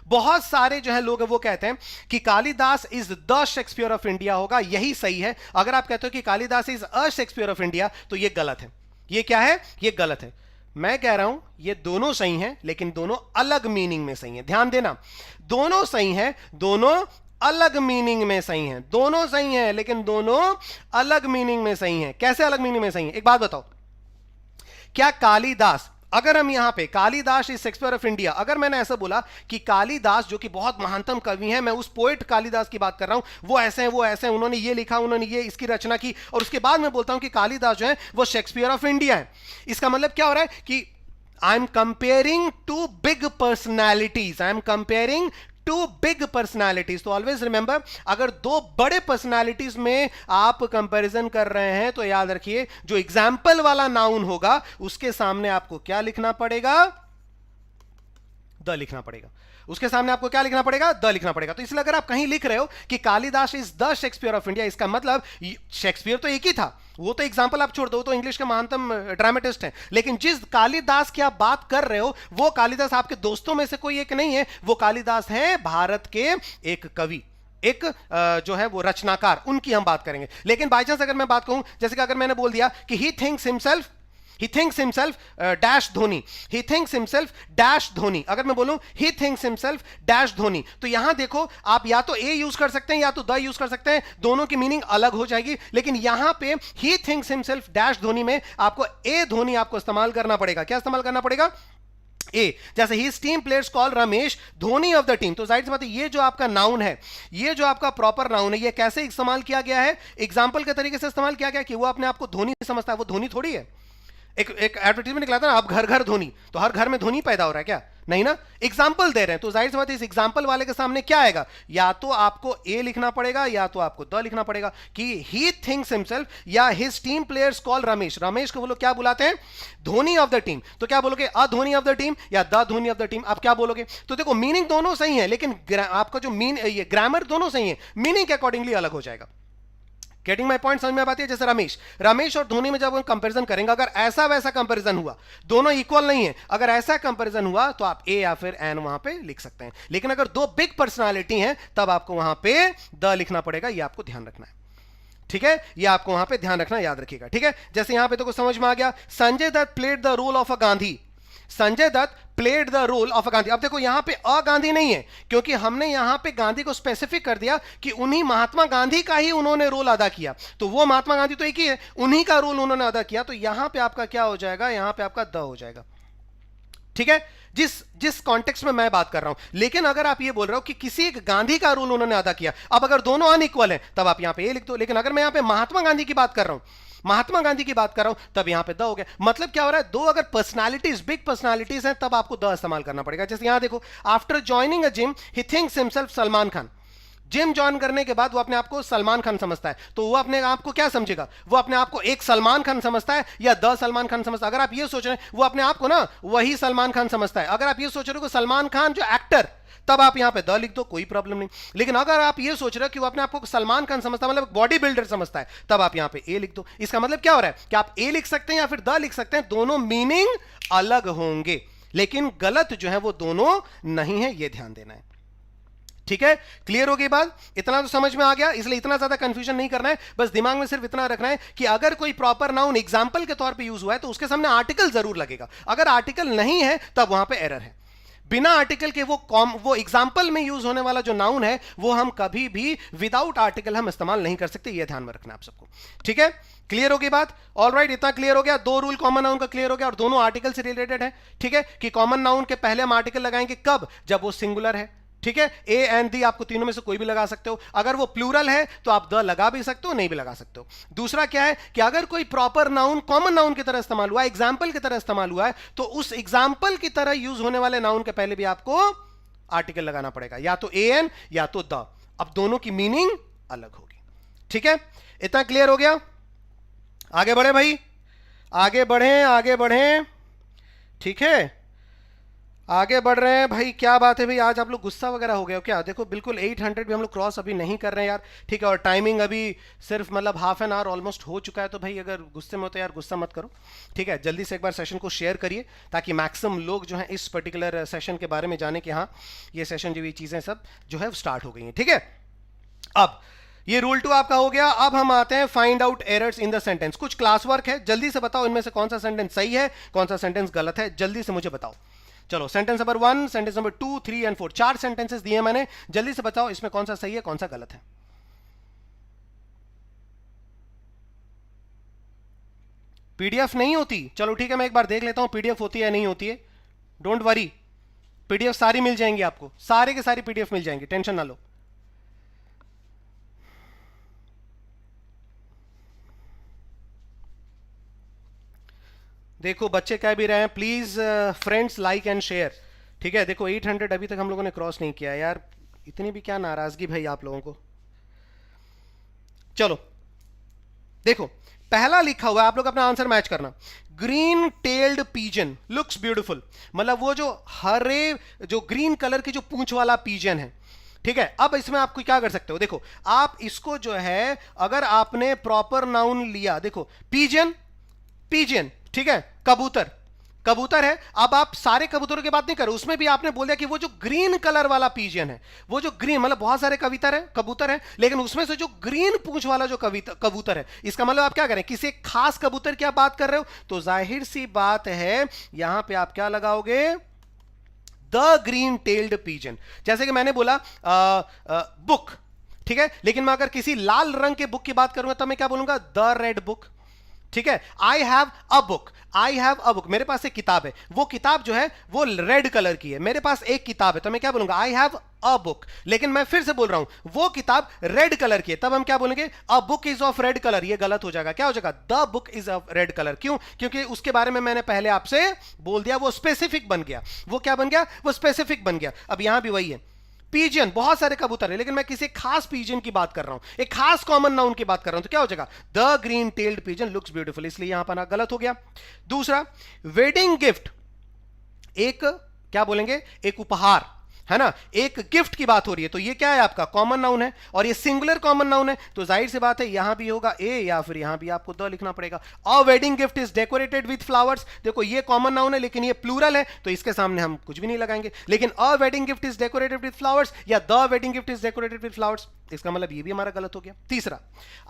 बहुत सारे जो है लोग वो कहते हैं कि Kalidas is the Shakespeare of India होगा, यही सही है। अगर आप कहते हो कि Kalidas is a Shakespeare of India, तो ये गलत है। ये क्या है? ये गलत है। मैं कह रहा हूं ये दोनों सही हैं, लेकिन दोनों अलग मीनिंग में सही हैं। ध्यान देना, दोनों सही हैं, दोनों अलग मीनिंग में सही हैं। दोनों सही हैं लेकिन दोनों अलग मीनिंग में सही हैं। कैसे अलग मीनिंग में सही हैं? एक बात बताओ, क्या कालिदास, अगर हम यहां पे Kalidas is Shakespeare of India, अगर मैंने ऐसा बोला कि कालिदास जो कि बहुत महानतम कवि हैं, मैं उस पोएट कालिदास की बात कर रहा हूं, वो ऐसे हैं, वो ऐसे हैं, उन्होंने ये लिखा, उन्होंने ये इसकी रचना की, और उसके बाद मैं बोलता हूं कि कालिदास जो है वो शेक्सपियर ऑफ इंडिया है, इसका मतलब क्या हो रहा है कि I am comparing two big personalities, I am comparing two big personalities. तो ऑलवेज रिमेंबर, अगर दो बड़े पर्सनैलिटीज में आप कंपैरिजन कर रहे हैं तो याद रखिए जो एग्जाम्पल वाला नाउन होगा उसके सामने आपको क्या लिखना पड़ेगा? द लिखना पड़ेगा। उसके सामने आपको क्या लिखना पड़ेगा? द लिखना पड़ेगा। तो इसलिए अगर आप कहीं लिख रहे हो कि Kalidas is the Shakespeare of India, इसका मतलब शेक्सपियर तो एक ही था, वो तो एग्जांपल आप छोड़ दो, तो इंग्लिश के महानतम ड्रामेटिस्ट हैं, लेकिन जिस कालिदास की आप बात कर रहे हो वो कालिदास आपके दोस्तों में से कोई एक नहीं है, वो कालिदास है भारत के एक कवि, एक जो है वो रचनाकार, उनकी हम बात करेंगे। लेकिन बाई चांस अगर मैं बात कहूं, जैसे कि अगर मैंने बोल दिया कि ही थिंक्स हिमसेल्फ डैश धोनी, ही थिंक्स हिमसेल्फ डैश धोनी, अगर मैं बोलूं ही थिंक्स हिमसेल्फ डैश धोनी, तो यहां देखो आप या तो ए यूज कर सकते हैं या तो द यूज कर सकते हैं, दोनों की मीनिंग अलग हो जाएगी। लेकिन यहां पे ही थिंक्स हिमसेल्फ डैश धोनी में आपको ए धोनी आपको इस्तेमाल करना पड़ेगा। क्या इस्तेमाल करना पड़ेगा? ए। जैसे his team players call Ramesh Dhoni of the team, तो जाहिर सी बात है ये जो आपका नाउन है, ये जो आपका प्रॉपर नाउन है, ये कैसे इस्तेमाल किया गया है? एग्जाम्पल के तरीके से इस्तेमाल किया गया कि वो अपने आप को धोनी समझता है, वो धोनी थोड़ी है। एक एडवर्टाइजमेंट निकला था ना, अब घर घर धोनी, तो हर घर में धोनी पैदा हो रहा है क्या? नहीं ना, एग्जाम्पल दे रहे हैं, तो जाहिर सी बात है इस एग्जाम्पल वाले के सामने क्या आएगा, या तो आपको ए लिखना पड़ेगा या तो आपको द लिखना पड़ेगा कि ही थिंक्स हिमसेल्फ या his team players call Ramesh, Ramesh को वो लोग क्या बुलाते हैं, धोनी ऑफ द टीम, तो क्या बोलोगे, अ धोनी ऑफ द टीम या the Dhoni of the team, आप क्या बोलोगे। तो देखो मीनिंग दोनों सही है, लेकिन आपका जो ये ग्रामर दोनों सही है, मीनिंग के अकॉर्डिंगली अलग हो जाएगा। गेटिंग माई पॉइंट समझ में आती है। जैसे रमेश, रमेश और धोनी में जब हम कंपैरिजन करेंगे, अगर ऐसा वैसा कंपैरिजन हुआ, दोनों इक्वल नहीं है, अगर ऐसा कंपैरिजन हुआ तो आप ए या फिर एन वहां पे लिख सकते हैं, लेकिन अगर दो बिग पर्सनालिटी हैं तब आपको वहां पे द लिखना पड़ेगा, ये आपको ध्यान रखना है, ठीक है, ये आपको वहां पे ध्यान रखना, याद रखिएगा, ठीक है। जैसे यहां पे तो कुछ समझ में आ गया, Sanjay Dutt played the role of a Gandhi, Sanjay Dutt played the role of a Gandhi. अब देखो यहां पे अ गांधी नहीं है, क्योंकि हमने यहां पे गांधी को स्पेसिफिक कर दिया कि उन्हीं महात्मा गांधी का ही उन्होंने रोल अदा किया, तो वो महात्मा गांधी तो एक ही है, उन्हीं का रोल उन्होंने अदा किया, तो यहां पे आपका क्या हो जाएगा, यहां पे आपका द हो जाएगा, ठीक है, जिस जिस कॉन्टेक्स्ट में मैं बात कर रहा हूं। लेकिन अगर आप ये बोल रहे हो कि किसी एक गांधी का रोल उन्होंने अदा किया, अब अगर दोनों अनइक्वल हैं तब आप यहां पे ए लिख दो, लेकिन अगर मैं यहां पे महात्मा गांधी की बात कर रहा हूं, महात्मा गांधी की बात कर रहा हूं, तब यहां पे द हो गया। मतलब क्या हो रहा है, दो अगर पर्सनालिटीज, बिग पर्सनालिटीज हैं, तब आपको द इस्तेमाल करना पड़ेगा। जैसे यहां देखो, after joining a gym he thinks himself Salman Khan, gym join करने के बाद वो अपने आप को सलमान खान समझता है, तो वो अपने आप को क्या समझेगा, वो अपने आप को एक सलमान खान समझता है या द सलमान खान समझता है। अगर आप ये सोच रहे हैं वो अपने आप को ना वही सलमान खान समझता है, अगर आप ये सोच रहे हो कि सलमान खान जो एक्टर, तब आप यहां पे द लिख दो, कोई प्रॉब्लम नहीं। लेकिन अगर आप ये सोच रहे हो कि वो अपने आप को सलमान खान समझता है, मतलब बॉडी बिल्डर समझता है, तब आप यहां पे ए लिख दो। इसका मतलब क्या हो रहा है कि आप ए लिख सकते हैं या फिर द लिख सकते हैं, दोनों मीनिंग अलग होंगे, लेकिन गलत जो है वो दोनों नहीं है, ये ध्यान देना है, ठीक है। क्लियर हो गई बात, इतना तो समझ में आ गया, इसलिए इतना ज्यादा कंफ्यूजन नहीं करना है, बस दिमाग में सिर्फ इतना रखना है कि अगर कोई प्रॉपर नाउन एग्जांपल के तौर पे यूज हुआ है तो उसके सामने आर्टिकल जरूर लगेगा, अगर आर्टिकल नहीं है तब वहां पे एरर है। बिना आर्टिकल के वो एग्जांपल में यूज होने वाला जो नाउन है वो हम कभी भी विदाउट आर्टिकल हम इस्तेमाल नहीं कर सकते, ये ध्यान में रखना है आप सबको, ठीक है। क्लियर हो गई बात, ऑलराइट, इतना क्लियर हो गया, दो रूल कॉमन नाउन का क्लियर हो गया और दोनों आर्टिकल से रिलेटेड है, ठीक है, कि कॉमन नाउन के पहले हम आर्टिकल लगाएंगे कब, जब वो सिंगुलर है, ठीक है, ए एंड दी आपको तीनों में से कोई भी लगा सकते हो, अगर वो प्लूरल है तो आप द लगा भी सकते हो, नहीं भी लगा सकते हो। दूसरा क्या है कि अगर कोई प्रॉपर नाउन कॉमन नाउन की तरह इस्तेमाल हुआ है, एग्जांपल की तरह इस्तेमाल हुआ है, तो उस एग्जांपल की तरह यूज होने वाले नाउन के पहले भी आपको आर्टिकल लगाना पड़ेगा, या तो ए एन या तो द, अब दोनों की मीनिंग अलग होगी, ठीक है। इतना क्लियर हो गया, आगे बढ़े भाई, आगे बढ़े, आगे बढ़े, ठीक है, आगे बढ़ रहे हैं भाई। क्या बात है भाई, आज आप लोग गुस्सा वगैरह हो गए हो क्या? देखो बिल्कुल 800 भी हम लोग क्रॉस अभी नहीं कर रहे हैं यार, ठीक है, और टाइमिंग अभी सिर्फ मतलब हाफ एन आवर ऑलमोस्ट हो चुका है, तो भाई अगर गुस्से में हो तो यार गुस्सा मत करो, ठीक है। जल्दी से एक बार सेशन को शेयर करिए ताकि मैक्सिमम लोग जो हैं इस पर्टिकुलर सेशन के बारे में जाने कि हाँ ये सेशन जो ये चीज़ें सब जो है स्टार्ट हो गई हैं, ठीक है। अब ये रूल 2 आपका हो गया। अब हम आते हैं find out errors in the sentence. कुछ क्लास वर्क है, जल्दी से बताओ इनमें से कौन सा सेंटेंस सही है, कौन सा सेंटेंस गलत है, जल्दी से मुझे बताओ। चलो, sentence number 1, sentence number 2, 3 and 4, 4 sentences दिए मैंने, जल्दी से बताओ इसमें कौन सा सही है, कौन सा गलत है। पीडीएफ नहीं होती, चलो ठीक है, मैं एक बार देख लेता हूं पीडीएफ होती है नहीं होती है। डोंट वरी, पीडीएफ सारी मिल जाएंगी आपको, सारे के सारी पीडीएफ मिल जाएंगी, टेंशन ना लो। देखो बच्चे कह भी रहे हैं please friends like and share, ठीक है। देखो 800 अभी तक हम लोगों ने क्रॉस नहीं किया यार, इतनी भी क्या नाराजगी भाई आप लोगों को। चलो देखो, पहला लिखा हुआ है, आप लोग अपना आंसर मैच करना। Green tailed pigeon looks beautiful, मतलब वो जो हरे जो ग्रीन कलर की जो पूंछ वाला पीजन है, ठीक है। अब इसमें आप क्या कर सकते हो, देखो आप इसको जो है अगर आपने प्रॉपर नाउन लिया, देखो पीजन, पीजन, ठीक है, कबूतर, कबूतर है। अब आप सारे कबूतरों की बात नहीं करो, उसमें भी आपने बोल दिया कि वो जो ग्रीन कलर वाला पीजन है, वो जो ग्रीन, मतलब बहुत सारे कबूतर है, लेकिन उसमें से जो ग्रीन पूंछ वाला जो कबूतर है, इसका मतलब आप क्या करें, किसी एक खास कबूतर की आप बात कर रहे हो, तो जाहिर सी बात है यहां पे आप क्या लगाओगे, द ग्रीन टेल्ड पीजन। जैसे कि मैंने बोला बुक, ठीक है, लेकिन मैं अगर किसी लाल रंग के बुक की बात करूंगा तब मैं क्या बोलूंगा, द रेड बुक, ठीक है, I have a book, I have a book, मेरे पास एक किताब है, वो किताब जो है वो रेड कलर की है, मेरे पास एक किताब है, तो मैं क्या बोलूंगा, आई हैव अ बुक। लेकिन मैं फिर से बोल रहा हूं वो किताब रेड कलर की है, तब हम क्या बोलेंगे, a book is of red colour. ये गलत हो जाएगा, क्या हो जाएगा, the book is of red colour. क्यों? क्योंकि उसके बारे में मैंने पहले आपसे बोल दिया, वो स्पेसिफिक बन गया। वो क्या बन गया, वो स्पेसिफिक बन गया। अब यहां भी वही है, पीजन, बहुत सारे कबूतर है, लेकिन मैं किसी खास पीजन की बात कर रहा हूं, एक खास कॉमन नाउन की बात कर रहा हूं, तो क्या हो जाएगा, the green tailed pigeon looks beautiful, इसलिए यहां पर गलत हो गया। दूसरा, वेडिंग गिफ्ट, एक क्या बोलेंगे, एक उपहार है ना, एक गिफ्ट की बात हो रही है, तो ये क्या है आपका कॉमन नाउन है, और ये सिंगुलर कॉमन नाउन है, तो जाहिर सी बात है यहां भी होगा ए, या फिर यहां भी आपको द लिखना पड़ेगा। अ wedding gift is decorated with flowers, देखो ये कॉमन नाउन है लेकिन ये प्लूरल है, तो इसके सामने हम कुछ भी नहीं लगाएंगे। लेकिन a wedding gift is decorated with flowers या the wedding gift is decorated with flowers, इसका मतलब ये भी हमारा गलत हो गया। तीसरा,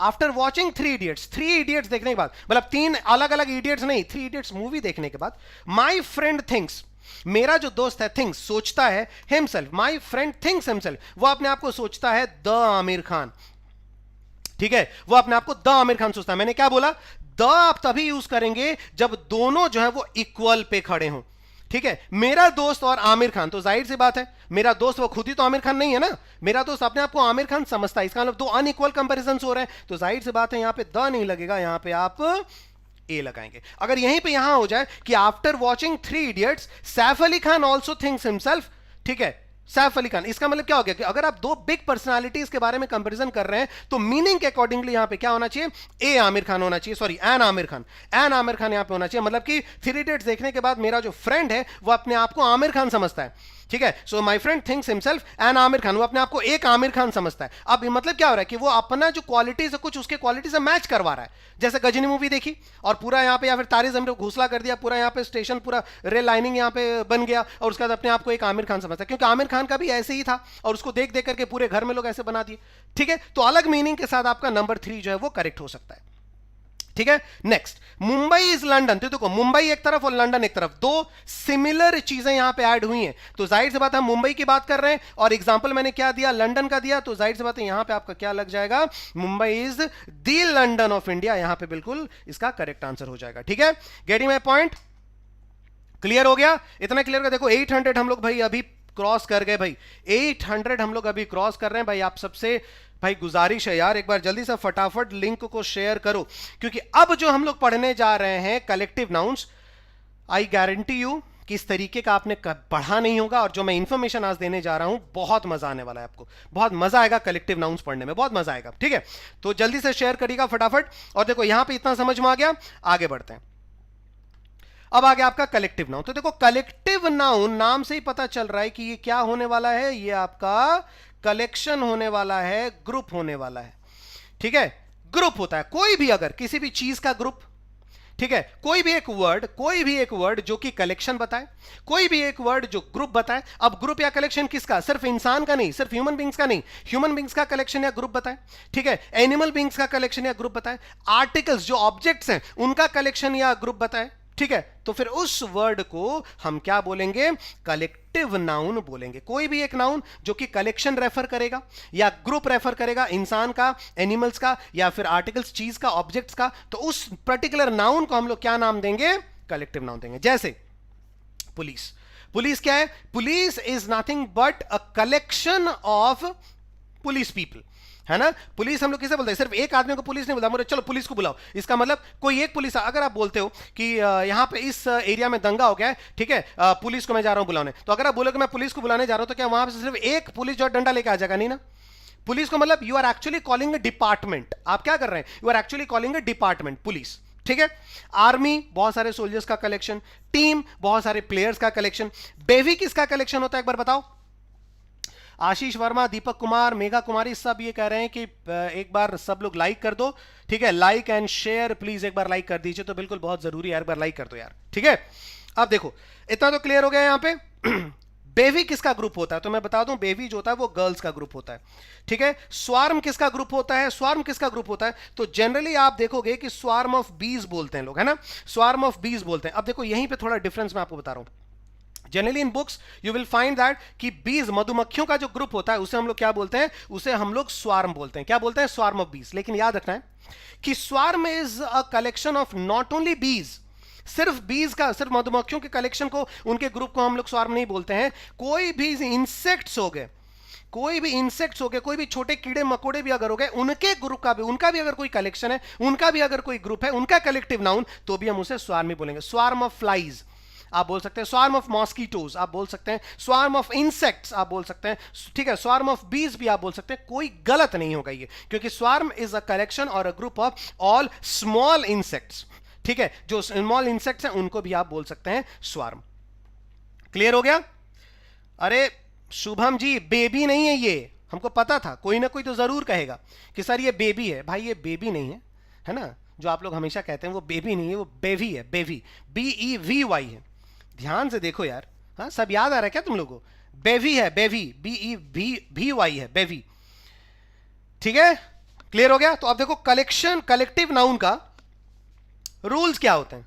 after watching three idiots, three idiots देखने के बाद, मतलब तीन अलग अलग इडियट्स नहीं, थ्री इडियट्स मूवी देखने के बाद, माई फ्रेंड थिंक्स, मेरा जो दोस्त है, थिंक्स सोचता है, himself, my friend thinks himself, वो अपने आप को सोचता है द आमिर खान, ठीक है, वो अपने आप को द आमिर खान सोचता है। मैंने क्या बोला, द आप तभी यूज करेंगे जब दोनों जो है वो इक्वल पे खड़े हों, ठीक है, मेरा दोस्त और आमिर खान, तो जाहिर सी बात है मेरा दोस्त वो खुद ही तो आमिर खान नहीं है ना, मेरा दोस्त अपने आप को आमिर खान समझता है, इसका मतलब दो अनइक्वल कंपैरिजन हो रहे हैं, तो जाहिर सी बात है यहां पे द नहीं लगेगा, यहां पे आप ए लगाएंगे। अगर यहीं पे यहां हो जाए कि after watching three idiots Saif Ali Khan also thinks himself, ठीक है, सैफ अली खान, इसका मतलब क्या हो गया कि अगर आप दो बिग पर्सनालिटीज के बारे में कंपैरिजन कर रहे हैं तो मीनिंग के अकॉर्डिंगली यहां पे क्या होना चाहिए, ए आमिर खान होना चाहिए, sorry an Aamir Khan, an Aamir Khan यहां पे होना चाहिए। मतलब कि थ्री इडियट्स देखने के बाद मेरा जो फ्रेंड है वो अपने आप को आमिर खान समझता है, ठीक है, so my friend thinks himself an Aamir Khan, वो अपने आप को एक आमिर खान समझता है। अब मतलब क्या हो रहा है कि वो अपना जो क्वालिटीज है कुछ उसके क्वालिटी से मैच करवा रहा है, जैसे गजनी मूवी देखी और पूरा यहाँ पे या फिर तारे ज़मीन पे घोंसला कर दिया, पूरा यहाँ पे स्टेशन पूरा रेल लाइनिंग यहाँ पे बन गया, और उसके बाद अपने आप को एक आमिर खान समझता है, क्योंकि आमिर खान का भी ऐसे ही था और उसको देख देख करके पूरे घर में लोग ऐसे बना दिए, ठीक है, तो अलग मीनिंग के साथ आपका नंबर 3 जो है वो करेक्ट हो सकता है, ठीक है। नेक्स्ट, मुंबई इज लंडन, तो देखो मुंबई एक तरफ और लंदन एक तरफ, दो सिमिलर चीजें यहां पे ऐड हुई हैं, तो जाहिर सी बात है हम मुंबई की बात कर रहे हैं और एग्जांपल मैंने क्या दिया, लंदन का दिया, तो जाहिर सी बात है यहां पे आपका क्या लग जाएगा, Mumbai is the London of India, यहां पे बिल्कुल इसका करेक्ट आंसर हो जाएगा, ठीक है। गेटिंग माय पॉइंट, क्लियर हो गया, इतना क्लियर कर, देखो 800 हम लोग भाई अभी क्रॉस कर गए भाई, 800 हम लोग अभी क्रॉस कर रहे हैं भाई। आप सबसे भाई गुजारिश है यार, एक बार जल्दी से फटाफट लिंक को शेयर करो, क्योंकि अब जो हम लोग पढ़ने जा रहे हैं collective nouns, I guarantee you कि इस तरीके का आपने पढ़ा नहीं होगा, और जो मैं इंफॉर्मेशन आज देने जा रहा हूं बहुत मजा आने वाला है आपको, बहुत मजा आएगा कलेक्टिव नाउन्स पढ़ने में, बहुत मजा आएगा, ठीक है। तो जल्दी से शेयर करिएगा फटाफट, और देखो यहां पे इतना समझ में आ गया, आगे बढ़ते हैं। अब आ गया आपका कलेक्टिव नाउन, तो देखो कलेक्टिव नाउन नाम से ही पता चल रहा है कि ये क्या होने वाला है, ये आपका कलेक्शन होने वाला है, ग्रुप होने वाला है, ठीक है। ग्रुप होता है कोई भी, अगर किसी भी चीज का ग्रुप, ठीक है, कोई भी एक वर्ड जो कि कलेक्शन बताए, कोई भी एक वर्ड जो ग्रुप बताए। अब ग्रुप या कलेक्शन किसका, सिर्फ इंसान का नहीं, सिर्फ ह्यूमन बींग्स का नहीं, ह्यूमन बींग्स का कलेक्शन या ग्रुप बताए, ठीक है, एनिमल बींग्स का कलेक्शन या ग्रुप बताए, आर्टिकल्स जो ऑब्जेक्ट्स हैं उनका कलेक्शन या ग्रुप बताए, ठीक है, तो फिर उस वर्ड को हम क्या बोलेंगे, कलेक्टिव नाउन बोलेंगे। कोई भी एक नाउन जो कि कलेक्शन रेफर करेगा या ग्रुप रेफर करेगा, इंसान का, एनिमल्स का, या फिर आर्टिकल्स चीज का, ऑब्जेक्ट्स का, तो उस पर्टिकुलर नाउन को हम लोग क्या नाम देंगे, कलेक्टिव नाउन देंगे। जैसे पुलिस, पुलिस क्या है, police is nothing but a collection of police people, है ना। पुलिस हम लोग किसे बोलते हैं, सिर्फ एक आदमी को पुलिस नहीं बोलता, बोले चलो पुलिस को बुलाओ, इसका मतलब कोई एक पुलिस, अगर आप बोलते हो कि यहां पे इस एरिया में दंगा हो गया है, ठीक है, पुलिस को मैं जा रहा हूं बुलाने, तो अगर आप बोलोगे मैं पुलिस को बुलाने जा रहा हूं, तो क्या वहां पे सिर्फ एक पुलिस जो डंडा लेके आ जाएगा, नहीं ना। पुलिस को मतलब you are actually calling a department, आप क्या कर रहे हैं, you are actually calling a department, police, ठीक है। आर्मी बहुत सारे सोल्जर्स का कलेक्शन, टीम बहुत सारे प्लेयर्स का कलेक्शन। बेबी किसका कलेक्शन होता है, एक बार बताओ। आशीष वर्मा, दीपक कुमार, मेघा कुमारी सब ये कह रहे हैं कि एक बार सब लोग लाइक कर दो, ठीक है, लाइक एंड शेयर प्लीज, एक बार लाइक कर दीजिए, तो बिल्कुल बहुत जरूरी है, एक बार लाइक कर दो यार, ठीक है। अब देखो इतना तो क्लियर हो गया यहां पे। बेबी किसका ग्रुप होता है, तो मैं बता दूं बेबी जो होता है वो गर्ल्स का ग्रुप होता है, ठीक है। स्वार्म किसका ग्रुप होता है, स्वार्म किसका ग्रुप होता है, तो जनरली आप देखोगे कि स्वार्म ऑफ बीज बोलते हैं लोग, है ना, स्वार्म ऑफ बीज बोलते हैं। अब देखो यहीं पे थोड़ा डिफरेंस मैं आपको बता रहा हूं, generally in books you will find that कि बीज, मधुमक्खियों का जो ग्रुप होता है उसे हम लोग क्या बोलते हैं, उसे हम लोग स्वार्म बोलते हैं। क्या बोलते हैं? स्वार्म ऑफ बीज। लेकिन याद रखना है कि swarm is a collection of not only बीज, सिर्फ बीज का, सिर्फ मधुमक्खियों के कलेक्शन को, उनके ग्रुप को हम लोग स्वार्म नहीं बोलते हैं। कोई भी इंसेक्ट्स हो गए, कोई भी इंसेक्ट्स हो गए, कोई भी छोटे कीड़े मकोड़े भी अगर हो गए, उनके ग्रुप का भी, उनका भी अगर कोई कलेक्शन है, उनका भी अगर कोई ग्रुप है, उनका कलेक्टिव नाउन, तो भी हम उसे स्वार्म ही बोलेंगे। स्वार्म ऑफ फ्लाइज आप बोल सकते हैं, स्वार्म ऑफ मॉस्किटोज आप बोल सकते हैं, स्वार्म ऑफ इंसेक्ट्स आप बोल सकते हैं, ठीक है, स्वार्म ऑफ बीज भी आप बोल सकते हैं। कोई गलत नहीं होगा ये, क्योंकि स्वार्म इज अ कलेक्शन और a group of all small insects. ठीक है, जो स्मॉल इंसेक्ट्स हैं उनको भी आप बोल सकते हैं स्वार्म। क्लियर हो गया? अरे शुभम जी, बेबी नहीं है ये, हमको पता था, कोई ना कोई तो जरूर कहेगा कि सर ये बेबी है। भाई ये बेबी नहीं है ना, जो आप लोग हमेशा कहते हैं वो बेबी नहीं है, वो बेवी है, बेवी, BEVY है। ध्यान से देखो यार, हाँ सब याद आ रहा है क्या तुम लोगों को? बेवी है, बेवी, BEVY है, बेवी। ठीक है, क्लियर हो गया? तो अब देखो कलेक्शन, कलेक्टिव नाउन का रूल्स क्या होते हैं,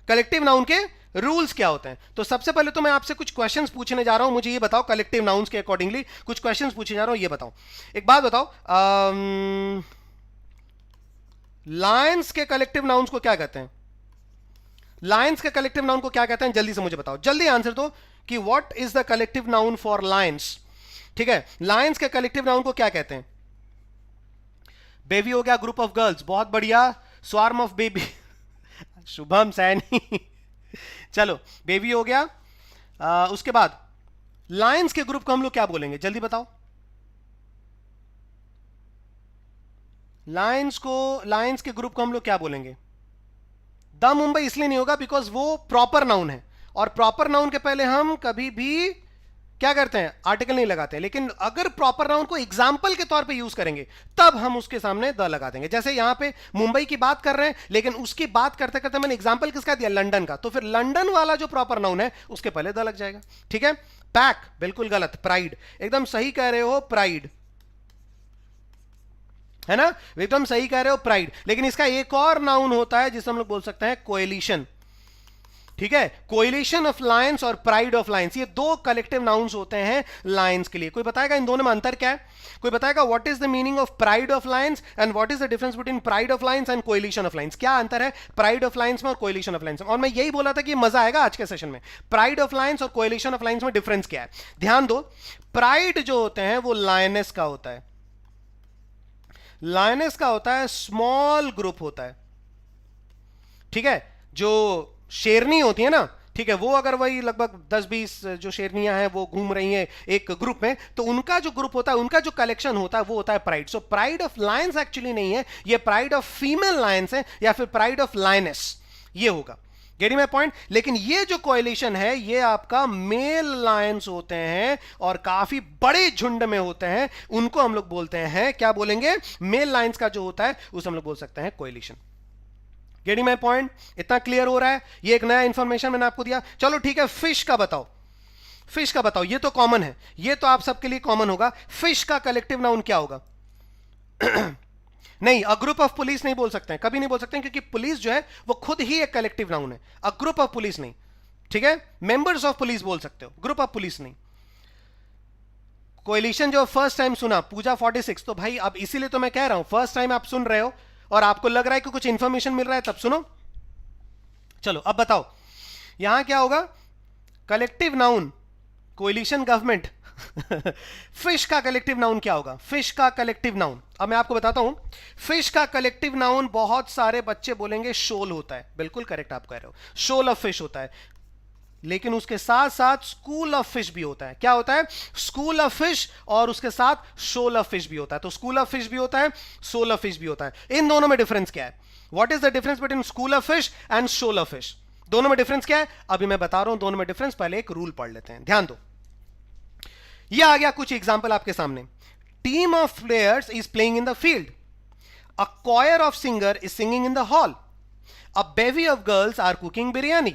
कलेक्टिव नाउन के रूल्स क्या होते हैं। तो सबसे पहले तो मैं आपसे कुछ क्वेश्चंस पूछने जा रहा हूं, मुझे ये बताओ, कलेक्टिव नाउन्स के अकॉर्डिंगली कुछ क्वेश्चंस पूछने जा रहा हूं, ये बताओ। एक बात बताओ, लायंस के कलेक्टिव नाउन्स को क्या कहते हैं? लायंस के कलेक्टिव नाउन को क्या कहते हैं? जल्दी से मुझे बताओ, जल्दी आंसर दो कि what is the collective noun for Lions. ठीक है, लायंस के कलेक्टिव नाउन को क्या कहते हैं? बेबी हो गया, ग्रुप ऑफ गर्ल्स, बहुत बढ़िया, swarm of baby Shubham Saini चलो बेबी हो गया। उसके बाद लायंस के ग्रुप को हम लोग क्या बोलेंगे, जल्दी बताओ। लायंस के ग्रुप को हम लोग क्या बोलेंगे? द मुंबई इसलिए नहीं होगा बिकॉज वो प्रॉपर नाउन है, और प्रॉपर नाउन के पहले हम कभी भी क्या करते हैं? आर्टिकल नहीं लगाते हैं। लेकिन अगर प्रॉपर नाउन को एग्जाम्पल के तौर पे यूज करेंगे तब हम उसके सामने द लगा देंगे। जैसे यहां पे मुंबई की बात कर रहे हैं, लेकिन उसकी बात करते करते मैंने एग्जाम्पल किसका दिया? लंदन का, तो फिर लंदन वाला जो प्रॉपर नाउन है उसके पहले द लग जाएगा। ठीक है, पैक बिल्कुल गलत, प्राइड एकदम सही कह रहे हो, प्राइड है ना, एकदम सही कह रहे हो, प्राइड। लेकिन इसका एक और नाउन होता है जिसे हम लोग बोल सकते हैं कोएलिशन। ठीक है, कोएलिशन ऑफ लायंस और प्राइड ऑफ लायंस, ये दो कलेक्टिव नाउन्स होते हैं लायंस के लिए। कोई बताएगा इन दोनों में अंतर क्या है? कोई बताएगा what is the meaning of pride of Lions and what is the difference between pride of Lions and coalition of Lions? क्या अंतर है प्राइड ऑफ लायंस में और कोएलिशन ऑफ लायंस में? और मैं यही बोला था कि मजा आएगा आज के सेशन में, प्राइड ऑफ लायंस और कोएलिशन ऑफ लायंस में डिफरेंस क्या है। ध्यान दो, प्राइड जो होते हैं वो लायनेस का होता है, लायनेस का होता है स्मॉल ग्रुप होता है। ठीक है, जो शेरनी होती है ना, ठीक है, वो अगर वही लगभग 10-20 जो शेरनियां हैं वो घूम रही हैं एक ग्रुप में, तो उनका जो ग्रुप होता है, उनका जो कलेक्शन होता है वो होता है pride. So pride of Lions actually नहीं है, ये प्राइड ऑफ फीमेल लायंस है या फिर प्राइड ऑफ लायनेस, ये होगा। Getting my point? लेकिन ये जो कोएलिशन है ये आपका मेल लायंस होते हैं और काफी बड़े झुंड में होते हैं, उनको हम लोग बोलते हैं, क्या बोलेंगे? मेल लायंस का जो होता है उसे हम लोग बोल सकते हैं कोएलिशन। Getting my point? इतना क्लियर हो रहा है? ये एक नया इंफॉर्मेशन मैंने आपको दिया। चलो ठीक है, फिश का बताओ, फिश का बताओ, ये तो कॉमन है, ये तो आप सबके लिए कॉमन होगा। फिश का कलेक्टिव नाउन क्या होगा? नहीं, अ ग्रुप ऑफ पुलिस नहीं बोल सकते हैं, कभी नहीं बोल सकते हैं, क्योंकि पुलिस जो है वो खुद ही एक कलेक्टिव नाउन है, अ ग्रुप ऑफ पुलिस नहीं। ठीक है, मेंबर्स ऑफ पुलिस बोल सकते हो, ग्रुप ऑफ पुलिस नहीं। कोएलिशन जो फर्स्ट टाइम सुना, पूजा 46, तो भाई अब इसीलिए तो मैं कह रहा हूं, फर्स्ट टाइम आप सुन रहे हो और आपको लग रहा है कि कुछ इंफॉर्मेशन मिल रहा है, तब सुनो। चलो अब बताओ यहां क्या होगा? Collective noun, coalition, government fish का कलेक्टिव नाउन क्या होगा? फिश का कलेक्टिव नाउन, अब मैं आपको बताता हूं। फिश का कलेक्टिव नाउन बहुत सारे बच्चे बोलेंगे शोल होता है, बिल्कुल करेक्ट आप कह रहे हो, शोल ऑफ फिश होता है। लेकिन उसके साथ साथ स्कूल ऑफ फिश भी होता है। क्या होता है? स्कूल ऑफ फिश, और उसके साथ शोल ऑफ फिश भी होता है। तो स्कूल ऑफ फिश भी होता है, सोल ऑफ फिश भी होता है। इन दोनों में डिफरेंस क्या है? What is the difference between school of fish and shoal of fish? दोनों में डिफरेंस क्या है अभी मैं बता रहा हूं, दोनों में डिफरेंस। पहले एक रूल पढ़ लेते हैं, ध्यान दो। यह आ गया कुछ एग्जाम्पल आपके सामने। Team of players is playing in the field, a choir of singer is singing in the hall, a bevy of girls are cooking biryani,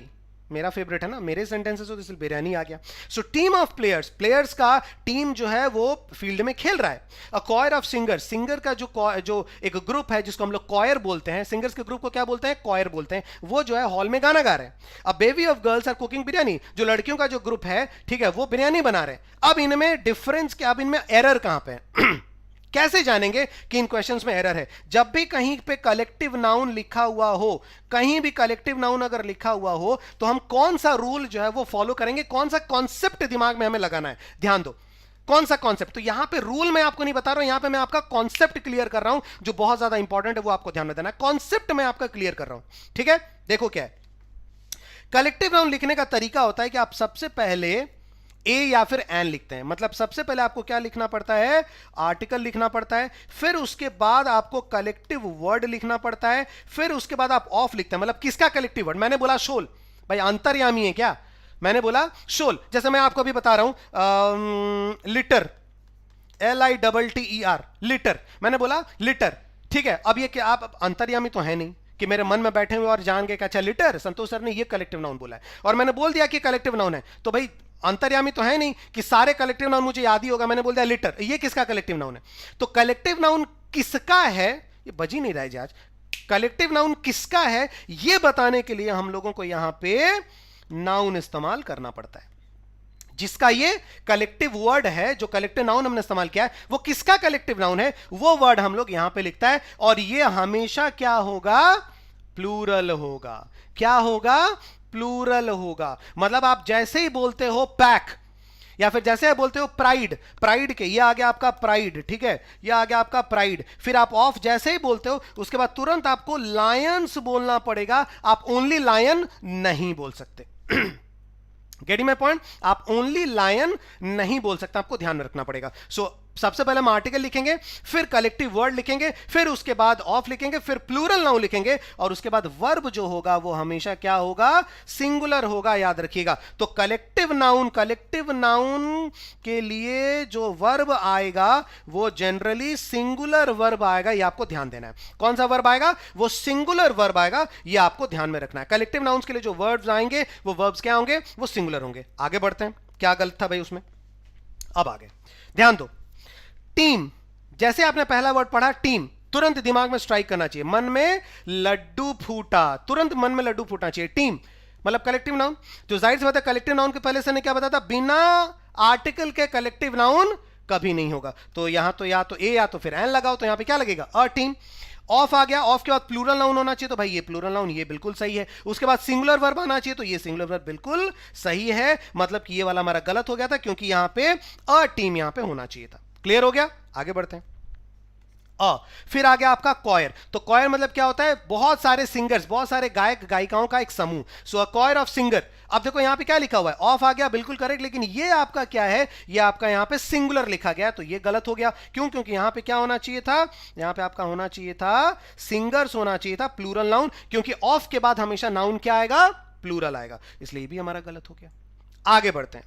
मेरा फेवरेट है ना, मेरे सेंटेंसेस हो तो इसलिए बिरयानी आ गया। So team of players, players का टीम जो है वो फील्ड में खेल रहा है। अ कॉयर ऑफ सिंगर, सिंगर का जो एक ग्रुप है जिसको हम लोग कॉयर बोलते हैं, सिंगर्स के ग्रुप को क्या बोलते हैं, कॉयर बोलते हैं, वो जो है हॉल में गाना गा रहे हैं। अब baby of girls are cooking biryani, जो लड़कियों का जो ग्रुप है, ठीक है, वो बिरयानी बना रहे हैं। अब इनमें डिफरेंस क्या, अब इनमें एरर कहां पे है? कैसे जानेंगे कि इन क्वेश्चंस में एरर है? जब भी कहीं पे कलेक्टिव नाउन लिखा हुआ हो, कहीं भी कलेक्टिव नाउन अगर लिखा हुआ हो, तो हम कौन सा रूल जो है वो फॉलो करेंगे, कौन सा कॉन्सेप्ट दिमाग में हमें लगाना है? ध्यान दो, कौन सा कॉन्सेप्ट? तो यहां पे रूल मैं आपको नहीं बता रहा हूं, यहां पे मैं आपका कॉन्सेप्ट क्लियर कर रहा हूं, जो बहुत ज्यादा इंपॉर्टेंट है, वो आपको ध्यान में देना है। कॉन्सेप्ट मैं आपका क्लियर कर रहा हूं, ठीक है? देखो क्या है, कलेक्टिव नाउन लिखने का तरीका होता है कि आप सबसे पहले ए या फिर एन लिखते हैं। मतलब सबसे पहले आपको क्या लिखना पड़ता है, आर्टिकल लिखना पड़ता है, फिर उसके बाद आपको कलेक्टिव वर्ड लिखना पड़ता है, फिर उसके बाद आप ऑफ लिखते हैं। मतलब किसका कलेक्टिव वर्ड? मैंने बोला शोल, भाई अंतर्यामी है क्या? मैंने बोला शोल, जैसे मैं आपको अभी बता रहा हूं लिटर, LITTER, लिटर, मैंने बोला लिटर, ठीक है। अब ये क्या, आप अंतर्यामी तो है नहीं कि मेरे मन में बैठे हुए और जान गए कि अच्छा लिटर, संतोष सर ने ये कलेक्टिव नाउन बोला है और मैंने बोल दिया कि कलेक्टिव नाउन है, तो भाई अंतर्यामी तो है नहीं कि सारे कलेक्टिव नाउन मुझे याद ही होगा, मैंने बोल दिया लिटर, ये किसका कलेक्टिव नाउन है? तो कलेक्टिव नाउन किसका है, ये बज ही नहीं रहा है आज, कलेक्टिव नाउन किसका है ये बताने के लिए हम लोगों को यहां पे नाउन इस्तेमाल करना पड़ता है। जिसका ये कलेक्टिव वर्ड है, जो कलेक्टिव नाउन हमने इस्तेमाल किया है, वो किसका कलेक्टिव नाउन है, वो वर्ड हम लोग यहां पे लिखता है, और ये हमेशा क्या होगा, प्लूरल होगा। क्या होगा, प्लूरल होगा। मतलब आप जैसे ही बोलते हो पैक, या फिर जैसे आप बोलते हो प्राइड, प्राइड के ये आ गया आपका प्राइड, ठीक है, ये आ गया आपका प्राइड, फिर आप ऑफ जैसे ही बोलते हो उसके बाद तुरंत आपको लायंस बोलना पड़ेगा, आप ओनली लायन नहीं बोल सकते। Getting my point? आप ओनली लायन नहीं बोल सकते, आपको ध्यान में रखना पड़ेगा। सो सबसे पहले हम आर्टिकल लिखेंगे, फिर कलेक्टिव वर्ड लिखेंगे, फिर उसके बाद ऑफ लिखेंगे, फिर प्लूरल नाउन लिखेंगे, और उसके बाद वर्ब जो होगा वो हमेशा क्या होगा, सिंगुलर होगा, याद रखिएगा। तो कलेक्टिव नाउन के लिए जो वर्ब आएगा वो जनरली सिंगुलर वर्ब आएगा, ये आपको ध्यान देना है। कौन सा वर्ब आएगा, वो सिंगुलर वर्ब आएगा, ये आपको ध्यान में रखना है। कलेक्टिव नाउन्स के लिए जो वर्ब्स आएंगे वो वर्ब्स क्या होंगे, वो सिंगुलर होंगे। आगे बढ़ते हैं, क्या गलत था भाई उसमें, अब आगे ध्यान दो। टीम, जैसे आपने पहला वर्ड पढ़ा टीम, तुरंत दिमाग में स्ट्राइक करना चाहिए, मन में लड्डू फूटा, तुरंत मन में लड्डू फूटना चाहिए। टीम मतलब कलेक्टिव नाउन। तो जाहिर सी बात है कलेक्टिव नाउन के पहले से ने क्या बताया था, बिना आर्टिकल के कलेक्टिव नाउन कभी नहीं होगा। तो यहां तो या तो ए या तो फिर एन लगाओ, तो यहां पे क्या लगेगा, अ टीम। ऑफ आ गया, ऑफ के बाद प्लूरल नाउन होना चाहिए, तो भाई ये प्लूरल नाउन, ये बिल्कुल सही है। उसके बाद सिंगुलर वर्ब आना चाहिए, तो ये सिंगुलर वर्ब बिल्कुल सही है। मतलब कि ये वाला हमारा गलत हो गया था, क्योंकि यहां पे अ टीम यहां पे होना चाहिए था। क्लियर हो गया? आगे बढ़ते हैं। फिर आ गया आपका कॉयर। तो कॉयर मतलब क्या होता है, बहुत सारे सिंगर्स, बहुत सारे गायक गायिकाओं का एक समूह। सो अ कॉयर ऑफ सिंगर। अब देखो यहां पे क्या लिखा हुआ है, ऑफ आ गया, बिल्कुल करेक्ट, लेकिन ये आपका क्या है, ये आपका यहां पे सिंगुलर लिखा गया, तो ये गलत हो गया। क्यों? क्योंकि यहां पे क्या होना चाहिए था, यहां पे आपका होना चाहिए था सिंगर्स होना चाहिए था, प्लूरल नाउन, क्योंकि ऑफ के बाद हमेशा नाउन क्या आएगा, प्लूरल आएगा, इसलिए ये भी हमारा गलत हो गया। आगे बढ़ते हैं।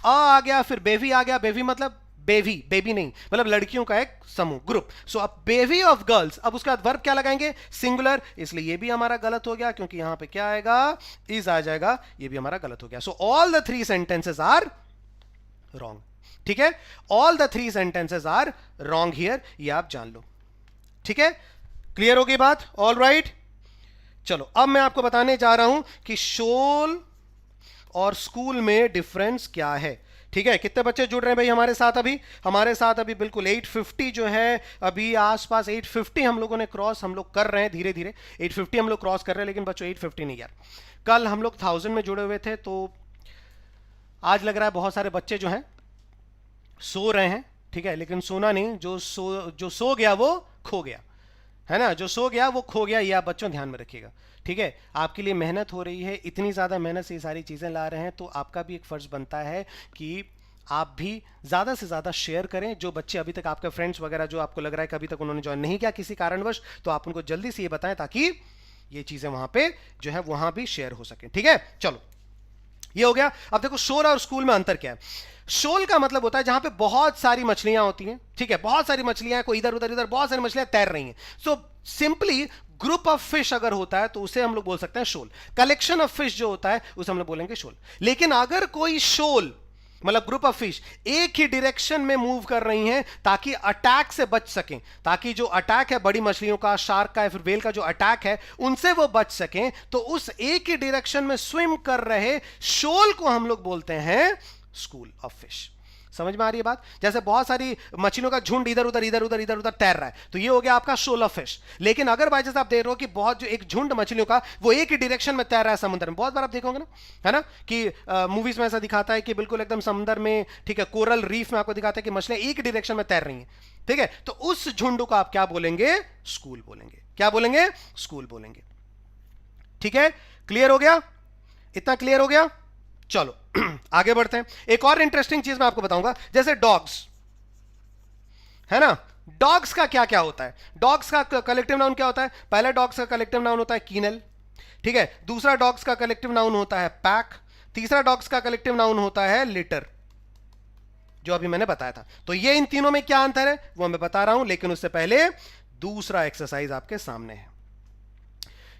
आ गया, फिर बेबी आ गया। बेबी मतलब बेबी, बेबी नहीं, मतलब लड़कियों का एक समूह, ग्रुप। सो अब बेबी ऑफ गर्ल्स, अब उसके बाद वर्ब क्या लगाएंगे, सिंगुलर, इसलिए ये भी हमारा गलत हो गया, क्योंकि यहां पे क्या आएगा, इज आ जाएगा, ये भी हमारा गलत हो गया। So all the 3 sentences are wrong. ठीक है, all the 3 sentences are wrong here, ये आप जान लो। ठीक है, क्लियर हो गई बात? ऑल राइट, चलो अब मैं आपको बताने जा रहा हूं कि शोल और स्कूल में डिफरेंस क्या है। ठीक है, कितने बच्चे जुड़ रहे हैं भाई हमारे साथ अभी? हमारे साथ अभी बिल्कुल 850 जो है, अभी आसपास 850 हम लोगों ने क्रॉस, हम लोग कर रहे हैं धीरे धीरे, 850 हम लोग क्रॉस कर रहे हैं। लेकिन बच्चों 850 नहीं यार, कल हम लोग 1000 में जुड़े हुए थे, तो आज लग रहा है बहुत सारे बच्चे जो हैं सो रहे हैं। ठीक है, लेकिन सोना नहीं, जो सो गया वो खो गया, है ना, जो सो गया वो खो गया, ये आप बच्चों ध्यान में रखिएगा। ठीक है, आपके लिए मेहनत हो रही है, इतनी ज़्यादा मेहनत से ये सारी चीज़ें ला रहे हैं, तो आपका भी एक फ़र्ज़ बनता है कि आप भी ज़्यादा से ज़्यादा शेयर करें। जो बच्चे अभी तक आपके फ्रेंड्स वगैरह जो आपको लग रहा है कि अभी तक उन्होंने ज्वाइन नहीं किया किसी कारणवश, तो आप उनको जल्दी से ये बताएं ताकि ये चीज़ें वहाँ पे जो है वहाँ भी शेयर हो सकें। ठीक है, चलो ये हो गया। अब देखो शोल और स्कूल में अंतर क्या है। शोल का मतलब होता है जहां पे बहुत सारी मछलियां होती हैं। ठीक है, बहुत सारी मछलियां, कोई इधर उधर बहुत सारी मछलियां तैर रही हैं। So simply group of fish अगर होता है तो उसे हम लोग बोल सकते हैं शोल। कलेक्शन ऑफ फिश जो होता है उसे हम लोग बोलेंगे शोल। लेकिन अगर कोई शोल मतलब ग्रुप ऑफ फिश एक ही डायरेक्शन में मूव कर रही हैं ताकि अटैक से बच सकें, ताकि जो अटैक है बड़ी मछलियों का, शार्क का या फिर व्हेल का जो अटैक है उनसे वो बच सकें, तो उस एक ही डायरेक्शन में स्विम कर रहे शोल को हम लोग बोलते हैं स्कूल ऑफ फिश। समझ में आ रही है बात? जैसे बहुत सारी मछलियों का झुंड इधर उधर इधर उधर इधर उधर तैर रहा है, तो ये हो गया आपका शोल ऑफ फिश। लेकिन अगर बाय चांस आप देख रहे हो कि बहुत जो एक झुंड मछलियों का वो एक ही डायरेक्शन में तैर रहा है समुद्र में, बहुत बार आप देखोगे ना, है ना, कि मूवीज में ऐसा दिखाता है कि बिल्कुल एकदम समुद्र में, ठीक है, कोरल रीफ में आपको दिखाता है कि मछलियां एक डायरेक्शन में तैर रही हैं, ठीक है, तो उस झुंड को आप क्या बोलेंगे? स्कूल बोलेंगे। क्या बोलेंगे? स्कूल बोलेंगे। ठीक है, क्लियर हो गया? इतना क्लियर हो गया? चलो आगे बढ़ते हैं। एक और इंटरेस्टिंग चीज मैं आपको बताऊंगा, जैसे डॉग्स है ना, डॉग्स का क्या क्या होता है? डॉग्स का कलेक्टिव नाउन क्या होता है? पहला डॉग्स का कलेक्टिव नाउन होता है कीनल, ठीक है, दूसरा डॉग्स का कलेक्टिव नाउन होता है पैक, तीसरा डॉग्स का कलेक्टिव नाउन होता है लिटर, जो अभी मैंने बताया था। तो ये इन तीनों में क्या अंतर है वो मैं बता रहा हूं, लेकिन उससे पहले दूसरा एक्सरसाइज आपके सामने है।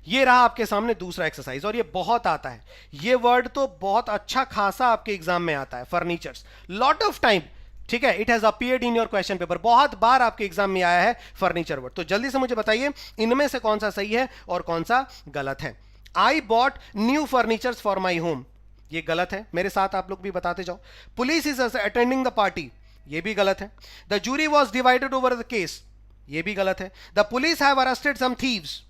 ये रहा आपके सामने दूसरा एक्सरसाइज, और ये बहुत आता है, ये वर्ड तो बहुत अच्छा खासा आपके एग्जाम में आता है, फर्नीचर्स, लॉट ऑफ टाइम, ठीक है, it has appeared in your question paper, बहुत बार आपके एग्जाम में आया है फर्नीचर वर्ड। तो जल्दी से मुझे बताइए इनमें से कौन सा सही है और कौन सा गलत है। I bought new furnitures for my home, ये गलत है, मेरे साथ आप लोग भी बताते जाओ। Police is attending the party, ये भी गलत है। The jury was divided over the case, ये भी गलत है। The police have arrested some thieves,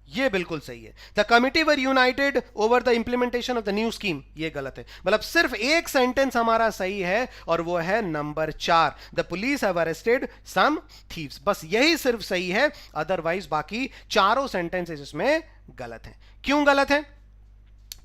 ये बिल्कुल सही है। The committee were united over the implementation of the new scheme, ये गलत है। मतलब सिर्फ एक सेंटेंस हमारा सही है और वो है number 4, the police have arrested some thieves, बस यही सिर्फ सही है, अदरवाइज बाकी चारों सेंटेंसेस इसमें गलत हैं। क्यों गलत है?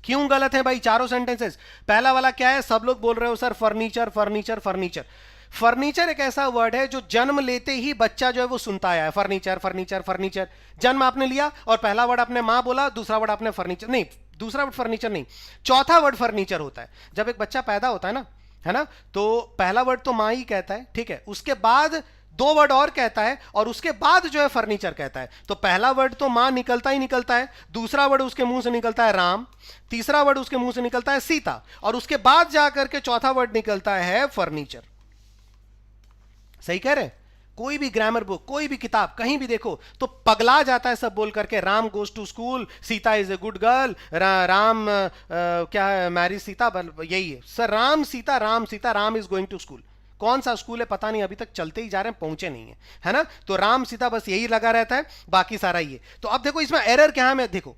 क्यों गलत है भाई चारों सेंटेंसेस? पहला वाला क्या है? सब लोग बोल रहे हो sir furniture furniture furniture. Furniture एक ऐसा वर्ड है जो जन्म लेते ही बच्चा जो है वो सुनता आया है, फर्नीचर फर्नीचर फर्नीचर। जन्म आपने लिया और पहला वर्ड आपने मां बोला, दूसरा वर्ड आपने फर्नीचर, नहीं दूसरा वर्ड फर्नीचर नहीं, चौथा वर्ड फर्नीचर होता है। जब एक बच्चा पैदा होता है ना, तो पहला वर्ड तो मां ही कहता है, ठीक है, उसके बाद 2 वर्ड और कहता है और उसके बाद जो है फर्नीचर कहता है। तो पहला वर्ड तो मां निकलता ही निकलता है, दूसरा वर्ड उसके मुंह से निकलता है राम, तीसरा वर्ड उसके मुंह से निकलता है सीता, और उसके बाद जाकर के चौथा वर्ड निकलता है फर्नीचर। सही कह रहे? कोई भी ग्रामर बुक, कोई भी किताब कहीं भी देखो तो पगला जाता है सब बोल करके, Ram goes to school, Sita is a good girl, Ram क्या है, मैरी सीता, यही है sir, Ram Sita Ram is going to school. कौन सा स्कूल है पता नहीं, अभी तक चलते ही जा रहे हैं, पहुंचे नहीं है, है ना। तो राम सीता बस यही लगा रहता है, बाकी सारा ये। तो अब देखो इसमें एरर क्या है, मैं देखो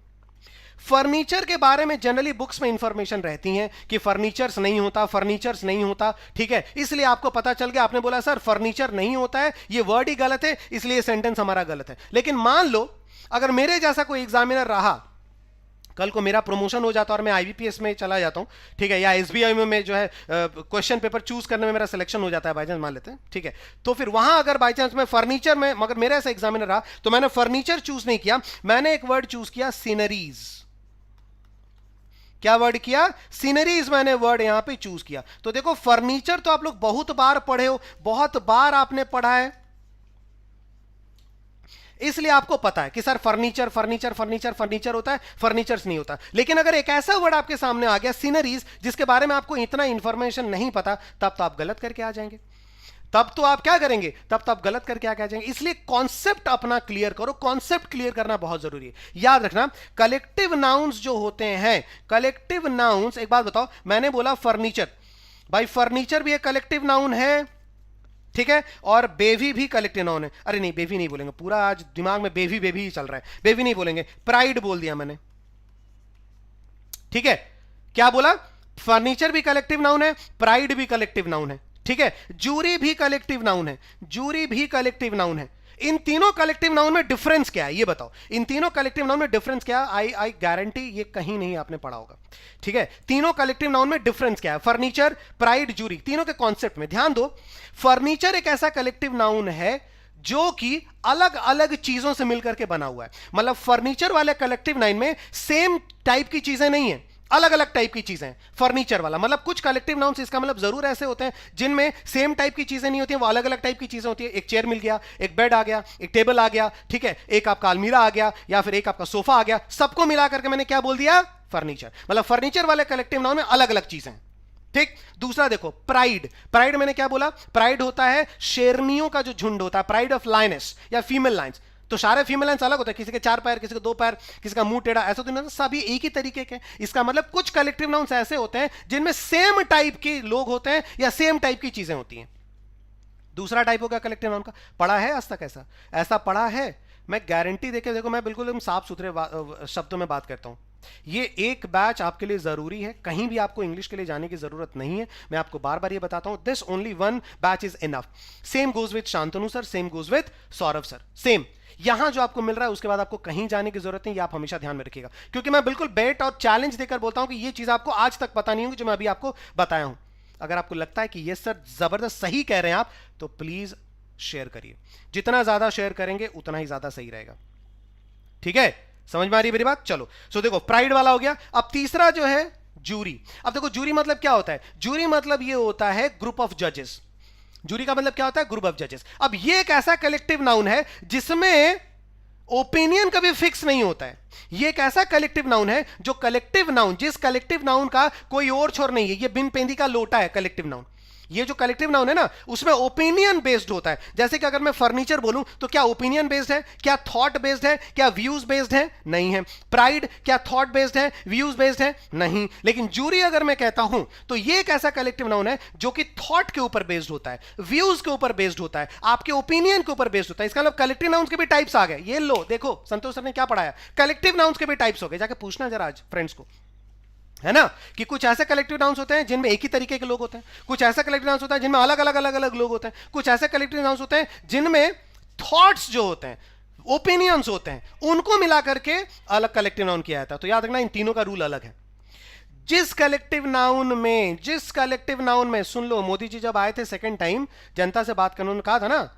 फर्नीचर के बारे में जनरली बुक्स में इंफॉर्मेशन रहती है कि फर्नीचर्स नहीं होता, फर्नीचर्स नहीं होता, ठीक है, इसलिए आपको पता चल गया, आपने बोला सर फर्नीचर नहीं होता है, ये वर्ड ही गलत है, इसलिए सेंटेंस हमारा गलत है। लेकिन मान लो अगर मेरे जैसा कोई एग्जामिनर रहा, कल को मेरा प्रमोशन हो जाता और मैं आईबीपीएस में चला जाता हूं, ठीक है, या एसबीआई में जो है क्वेश्चन पेपर चूज करने में मेरा सिलेक्शन हो जाता है बाई चांस, मान लेते हैं, ठीक है, तो फिर वहां अगर बाई चांस मैं फर्नीचर में, मगर मेरा ऐसा एग्जामिनर रहा तो मैंने फर्नीचर चूज नहीं किया, मैंने एक वर्ड चूज किया सीनरीज। क्या वर्ड किया? सीनरीज मैंने वर्ड यहां पे चूज किया। तो देखो फर्नीचर तो आप लोग बहुत बार पढ़े हो, बहुत बार आपने पढ़ा है, इसलिए आपको पता है कि sir furniture furniture furniture furniture होता है, फर्नीचर्स नहीं होता। लेकिन अगर एक ऐसा वर्ड आपके सामने आ गया सीनरीज, जिसके बारे में आपको इतना इंफॉर्मेशन नहीं पता, तब तो आप गलत करके आ जाएंगे, तब तो आप क्या करेंगे, तब तो आप गलत करके आ जाएंगे। इसलिए कॉन्सेप्ट अपना क्लियर करो, कॉन्सेप्ट क्लियर करना बहुत जरूरी है। याद रखना कलेक्टिव नाउन्स जो होते हैं, कलेक्टिव नाउन्स, एक बात बताओ, मैंने बोला फर्नीचर, भाई फर्नीचर भी एक कलेक्टिव नाउन है, ठीक है, और बेवी भी कलेक्टिव नाउन है। अरे नहीं बेवी नहीं बोलेंगे, पूरा आज दिमाग में बेवी बेवी ही चल रहा है, बेवी नहीं बोलेंगे, प्राइड बोल दिया मैंने, ठीक है। क्या बोला? फर्नीचर भी कलेक्टिव नाउन है, प्राइड भी कलेक्टिव नाउन है, ठीक है, जूरी भी कलेक्टिव नाउन है, जूरी भी कलेक्टिव नाउन है। इन तीनों कलेक्टिव नाउन में डिफरेंस क्या है ये बताओ, इन तीनों कलेक्टिव नाउन में डिफरेंस क्या है? आई गारंटी ये कहीं नहीं आपने पढ़ा होगा, ठीक है। तीनों कलेक्टिव नाउन में डिफरेंस क्या है? फर्नीचर, प्राइड, जूरी, तीनों के कॉन्सेप्ट में ध्यान दो। फर्नीचर एक ऐसा कलेक्टिव नाउन है जो कि अलग अलग चीजों से मिलकर के बना हुआ है। मतलब फर्नीचर वाले कलेक्टिव नाउन में सेम टाइप की चीजें नहीं है, अलग अलग टाइप की चीजें हैं। फर्नीचर वाला मतलब कुछ कलेक्टिव नाउन्स इसका मतलब जरूर ऐसे होते हैं जिनमें सेम टाइप की चीजें नहीं होती हैं, वो अलग अलग टाइप की चीजें होती है। एक चेयर मिल गया, एक बेड आ गया, एक टेबल आ गया, ठीक है, एक आपका अलमीरा आ गया, या फिर एक आपका सोफा आ गया, सबको मिलाकर के मैंने क्या बोल दिया? फर्नीचर। मतलब फर्नीचर वाले कलेक्टिव नाउन में अलग अलग चीजें हैं। ठीक। दूसरा देखो, प्राइड। प्राइड मैंने क्या बोला? प्राइड होता है शेरनियों का जो झुंड होता है, प्राइड ऑफ लायनेस या फीमेल लाइन्स। तो सारे फीमेल लाइन्स अलग होते हैं, किसी के 4 पैर, किसी के 2 पैर, किसी का मुंह टेढ़ा, ऐसा तो नहीं, सभी एक ही तरीके के। इसका मतलब कुछ कलेक्टिव नाउन्स ऐसे होते हैं जिनमें सेम टाइप के लोग होते हैं या सेम टाइप की चीजें होती हैं। दूसरा टाइप होगा कलेक्टिव नाउन का। पढ़ा है आज तक ऐसा? ऐसा पढ़ा है? मैं गारंटी देके देखो, मैं बिल्कुल साफ सुथरे शब्दों में बात करता हूं। ये एक बैच आपके लिए जरूरी है, कहीं भी आपको इंग्लिश के लिए जाने की जरूरत नहीं है। मैं आपको बार बार ये बताता हूं, this only one batch is enough. Same goes with Shantanu sir, same goes with Saurabh sir, same. यहां जो आपको मिल रहा है उसके बाद आपको कहीं जाने की जरूरत नहीं, ये आप हमेशा ध्यान में रखिएगा, क्योंकि मैं बिल्कुल बेट और चैलेंज देकर बोलता हूं कि ये चीज आपको आज तक पता नहीं होगी जो मैं अभी आपको बताया हूं। अगर आपको लगता है कि ये सर जबरदस्त सही कह रहे हैं आप, तो प्लीज शेयर करिए। जितना ज्यादा शेयर करेंगे उतना ही ज्यादा सही रहेगा। ठीक है, समझ में आ रही है मेरी बात? चलो, सो देखो प्राइड वाला हो गया। अब तीसरा जो है जूरी। अब देखो जूरी मतलब क्या होता है? जूरी मतलब ये होता है ग्रुप ऑफ जजेस। जूरी का मतलब क्या होता है? ग्रुप ऑफ जजेस। अब ये एक ऐसा कलेक्टिव नाउन है जिसमें ओपिनियन कभी फिक्स नहीं होता है। ये एक ऐसा कलेक्टिव नाउन है जो कलेक्टिव नाउन, जिस कलेक्टिव नाउन का कोई और छोर नहीं है। ये बिन पेंदी का लोटा है कलेक्टिव नाउन। ये जो कलेक्टिव नाउन है ना, उसमें ओपिनियन बेस्ड होता है। जैसे कि अगर मैं फर्नीचर बोलूं तो क्या ओपिनियन बेस्ड है? क्या थॉट बेस्ड है? क्या व्यूज बेस्ड है? नहीं है। प्राइड क्या थॉट बेस्ड है? व्यूज बेस्ड है? नहीं। लेकिन जूरी अगर मैं कहता हूं तो ये एक ऐसा कलेक्टिव नाउन है जो कि थॉट के ऊपर बेस्ड होता है, व्यूज के ऊपर बेस्ड होता है, आपके ओपिनियन के ऊपर बेस्ड होता है। इसका मतलब कलेक्टिव नाउन्स के भी टाइप्स आ गए। ये लो देखो, संतोष सर ने क्या पढ़ाया, कलेक्टिव नाउन्स के भी टाइप्स हो गए। जाके पूछना जरा आज फ्रेंड्स को, है ना, कि कुछ ऐसे कलेक्टिव नाउन्स होते हैं जिनमें एक ही तरीके के लोग होते हैं, कुछ ऐसा कलेक्टिव नाउन्स होता है जिनमें अलग अलग अलग अलग लोग होते हैं, कुछ ऐसे कलेक्टिव नाउन्स होते हैं जिनमें थॉट्स जो होते हैं, ओपिनियंस होते हैं, उनको मिला करके अलग कलेक्टिव नाउन किया जाता है। तो याद रखना, इन तीनों का रूल अलग है। जिस कलेक्टिव नाउन में सुन लो, मोदी जी जब आए थे सेकेंड टाइम जनता से बात करने, उन्होंने कहा था ना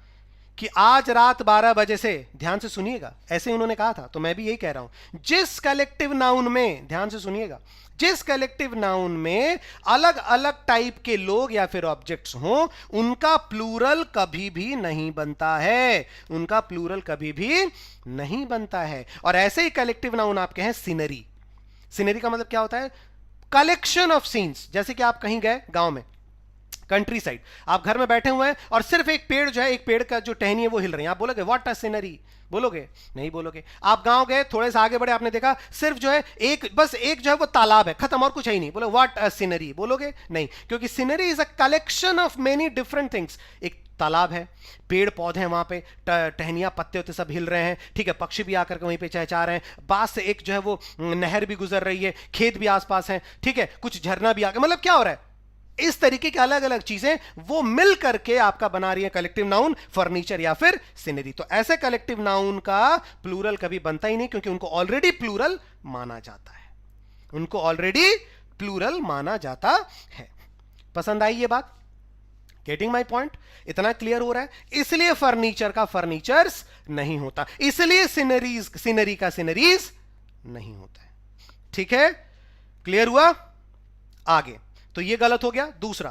कि आज रात 12 बजे से, ध्यान से सुनिएगा, ऐसे उन्होंने कहा था, तो मैं भी यही कह रहा हूं, जिस कलेक्टिव नाउन में, ध्यान से सुनिएगा, जिस कलेक्टिव नाउन में अलग अलग टाइप के लोग या फिर ऑब्जेक्ट्स हों, उनका प्लूरल कभी भी नहीं बनता है। उनका प्लूरल कभी भी नहीं बनता है। और ऐसे ही कलेक्टिव नाउन आपके हैं सीनरी। सीनरी का मतलब क्या होता है? Collection of scenes. जैसे कि आप कहीं गए गांव में, कंट्री साइड, आप घर में बैठे हुए हैं और सिर्फ एक पेड़ जो है, एक पेड़ का जो टहनी है वो हिल रही है, आप बोलोगे व्हाट अ सीनरी? बोलोगे? नहीं बोलोगे। आप गांव गए, थोड़े से आगे बढ़े, आपने देखा सिर्फ जो है एक, बस एक जो है वो तालाब है, खत्म, और कुछ है ही नहीं, बोलो व्हाट अ सीनरी? बोलोगे? नहीं, क्योंकि scenery is a collection of many different things. एक तालाब है, पेड़ पौधे हैं वहां पे, टहनियां, पत्ते होते सब हिल रहे हैं, ठीक है, पक्षी भी आकर के वहीं पे चहचहा रहे हैं, बास से एक जो है वो नहर भी गुजर रही है, खेत भी आसपास है, ठीक है, कुछ झरना भी आकर, मतलब क्या हो रहा है, इस तरीके की अलग अलग चीजें वो मिल करके आपका बना रही है कलेक्टिव नाउन, फर्नीचर या फिर सीनरी। तो ऐसे कलेक्टिव नाउन का प्लूरल कभी बनता ही नहीं, क्योंकि उनको ऑलरेडी प्लूरल माना जाता है। उनको ऑलरेडी प्लूरल माना जाता है। पसंद आई ये बात? Getting my point? इतना क्लियर हो रहा है? इसलिए फर्नीचर का फर्नीचर्स नहीं होता, इसलिए सीनरी का सीनरीज नहीं होता है। ठीक है, क्लियर हुआ? आगे तो ये गलत हो गया। दूसरा,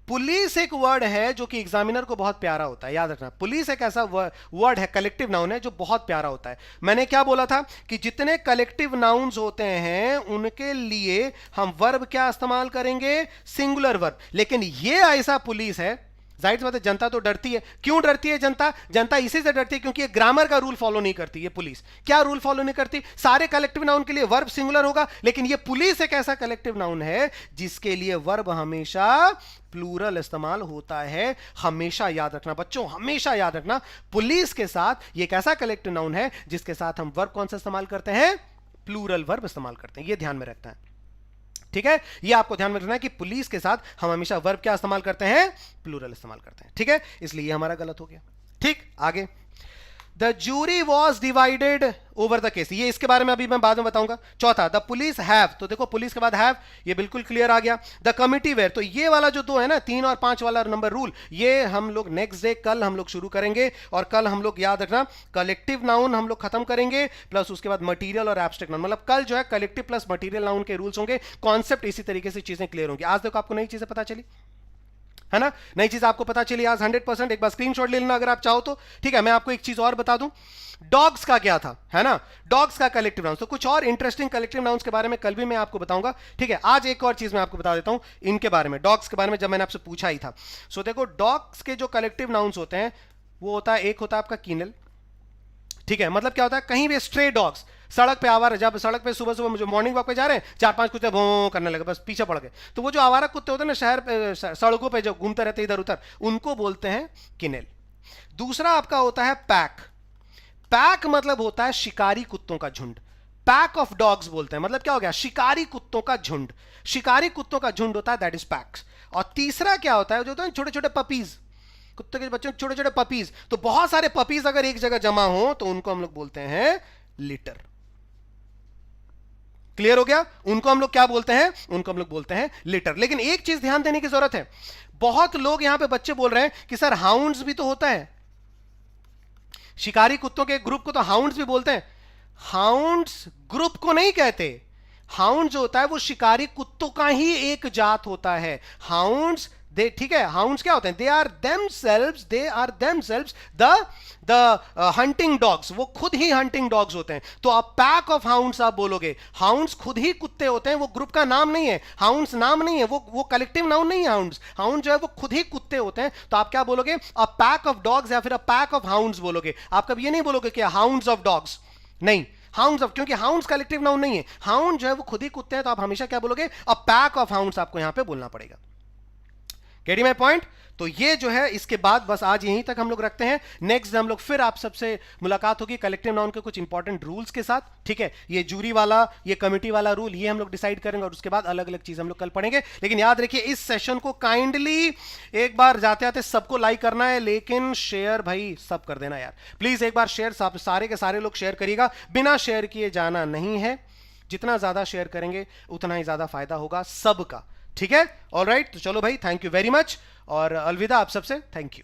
पुलिस एक वर्ड है जो कि एग्जामिनर को बहुत प्यारा होता है, याद रखना। पुलिस एक ऐसा वर्ड है, कलेक्टिव नाउन है, जो बहुत प्यारा होता है। मैंने क्या बोला था कि जितने कलेक्टिव नाउन्स होते हैं उनके लिए हम वर्ब क्या इस्तेमाल करेंगे? Singular verb. लेकिन ये ऐसा पुलिस है, जाहिर सी बात है जनता तो डरती है। क्यों डरती है जनता? जनता इसी से डरती है क्योंकि ये ग्रामर का रूल फॉलो नहीं करती। ये पुलिस क्या रूल फॉलो नहीं करती? सारे कलेक्टिव नाउन के लिए वर्ब सिंगुलर होगा, लेकिन ये पुलिस एक ऐसा कलेक्टिव नाउन है जिसके लिए वर्ब हमेशा प्लूरल इस्तेमाल होता है। हमेशा याद रखना बच्चों, हमेशा याद रखना, पुलिस के साथ ये एक ऐसा कलेक्टिव नाउन है जिसके साथ हम वर्ब कौन सा इस्तेमाल करते हैं? प्लूरल वर्ब इस्तेमाल करते हैं। ये ध्यान में रखना है, ठीक है? ये आपको ध्यान में रखना है कि पुलिस के साथ हम हमेशा वर्ब क्या इस्तेमाल करते हैं? प्लूरल इस्तेमाल करते हैं। ठीक है, इसलिए ये हमारा गलत हो गया। ठीक, आगे the jury was divided over the case, ये इसके बारे में अभी मैं बाद में बताऊंगा। चौथा, द पुलिस हैव, तो देखो पुलिस के बाद हैव, ये बिल्कुल क्लियर आ गया। द कमिटी वेयर, तो ये वाला जो दो है ना, 3 और 5 वाला नंबर रूल, ये हम लोग नेक्स्ट डे कल हम लोग शुरू करेंगे, और कल हम लोग याद रखना कलेक्टिव नाउन हम लोग खत्म करेंगे, प्लस उसके बाद मटीरियल और एब्स्ट्रैक्ट नाउन, मतलब कल जो है कलेक्टिव प्लस मटीरियल नाउन के रूल्स होंगे, कॉन्सेप्ट इसी तरीके से चीजें क्लियर होंगी। आज देखो आपको नई चीजें पता चली है ना, नई चीज आपको पता चली आज 100%। एक बार स्क्रीनशॉट ले लेना अगर आप चाहो तो, ठीक है। मैं आपको एक चीज और बता दूं, डॉग्स का क्या था, है ना, डॉग्स का कलेक्टिव नाउन, तो कुछ और इंटरेस्टिंग कलेक्टिव नाउन्स के बारे में कल भी मैं आपको बताऊंगा, ठीक है। आज एक और चीज मैं आपको बता देता हूं इनके बारे में, डॉग्स के बारे में, जब मैंने आपसे पूछा ही था। सो देखो डॉग्स के जो कलेक्टिव नाउन्स होते हैं वो होता है, एक होता है आपका कीनल, ठीक है, मतलब क्या होता है, कहीं भी स्ट्रे डॉग्स, सड़क पे आवारा, जब सड़क पे सुबह सुबह मुझे मॉर्निंग वॉक पे जा रहे हैं, 4-5 कुत्ते भों करने लगे, बस पीछे पड़ गए, तो वो जो आवारा कुत्ते होते हैं ना शहर पे, सड़कों पे जो घूमते रहते इधर उधर, उनको बोलते हैं किनेल। दूसरा आपका होता है पैक, पैक मतलब होता है शिकारी कुत्तों का झुंड, पैक ऑफ डॉग्स बोलते हैं, मतलब क्या हो गया, शिकारी कुत्तों का झुंड, शिकारी कुत्तों का झुंड होता है, दैट इज पैक्स। और तीसरा क्या होता है, जो होता है छोटे छोटे पपीज, कुत्ते के बच्चों छोटे छोटे पपीज, तो बहुत सारे पपीज अगर एक जगह जमा हो तो उनको हम लोग बोलते हैं लिटर। क्लियर हो गया, उनको हम लोग क्या बोलते हैं, उनको हम लोग बोलते हैं लिटर। लेकिन एक चीज ध्यान देने की जरूरत है, बहुत लोग यहां पे बच्चे बोल रहे हैं कि सर हाउंड्स भी तो होता है, शिकारी कुत्तों के ग्रुप को तो हाउंड्स भी बोलते हैं। हाउंड्स ग्रुप को नहीं कहते, हाउंड जो होता है वो शिकारी कुत्तों का ही एक जात होता है। हाउंड्स दे, ठीक है, हाउंड्स क्या होते हैं, they are themselves the hunting dogs, वो खुद ही हंटिंग डॉग्स होते हैं। तो आप पैक ऑफ हाउंड्स आप बोलोगे, हाउंड्स खुद ही कुत्ते होते हैं, वो ग्रुप का नाम नहीं है, हाउंड्स नाम नहीं है, वो कलेक्टिव नाउन नहीं है। हाउंड्स, हाउंड जो है वो खुद ही कुत्ते होते हैं। तो आप क्या बोलोगे, अ पैक ऑफ डॉग्स या फिर अ पैक ऑफ हाउंड्स बोलोगे। आप कभी ये नहीं बोलोगे कि हाउंड्स ऑफ डॉग्स, नहीं, हाउंड्स ऑफ, क्योंकि हाउंड्स कलेक्टिव नाउन नहीं है, हाउंड जो है वो खुद ही कुत्ते हैं। तो आप हमेशा क्या बोलोगे, अ पैक ऑफ हाउंड्स आपको यहां पे बोलना पड़ेगा। Getting my point. तो ये जो है इसके बाद बस आज यहीं तक हम लोग रखते हैं। नेक्स्ट हम लोग फिर आप सबसे मुलाकात होगी कलेक्टिव नाउन के कुछ इंपॉर्टेंट रूल्स के साथ, ठीक है। ये जूरी वाला, ये कमिटी वाला रूल, ये हम लोग डिसाइड करेंगे, और उसके बाद अलग अलग चीज हम लोग कल पढ़ेंगे। लेकिन याद रखिए इस सेशन को काइंडली एक बार जाते आते सबको लाइक करना है, लेकिन शेयर भाई सब कर देना यार, प्लीज एक बार शेयर सारे के सारे लोग शेयर करिएगा, बिना शेयर किए जाना नहीं है। जितना ज्यादा शेयर करेंगे उतना ही ज्यादा फायदा होगा सबका, ठीक है। ऑलराइट, तो चलो भाई, थैंक यू वेरी मच, और अलविदा आप सबसे, थैंक यू।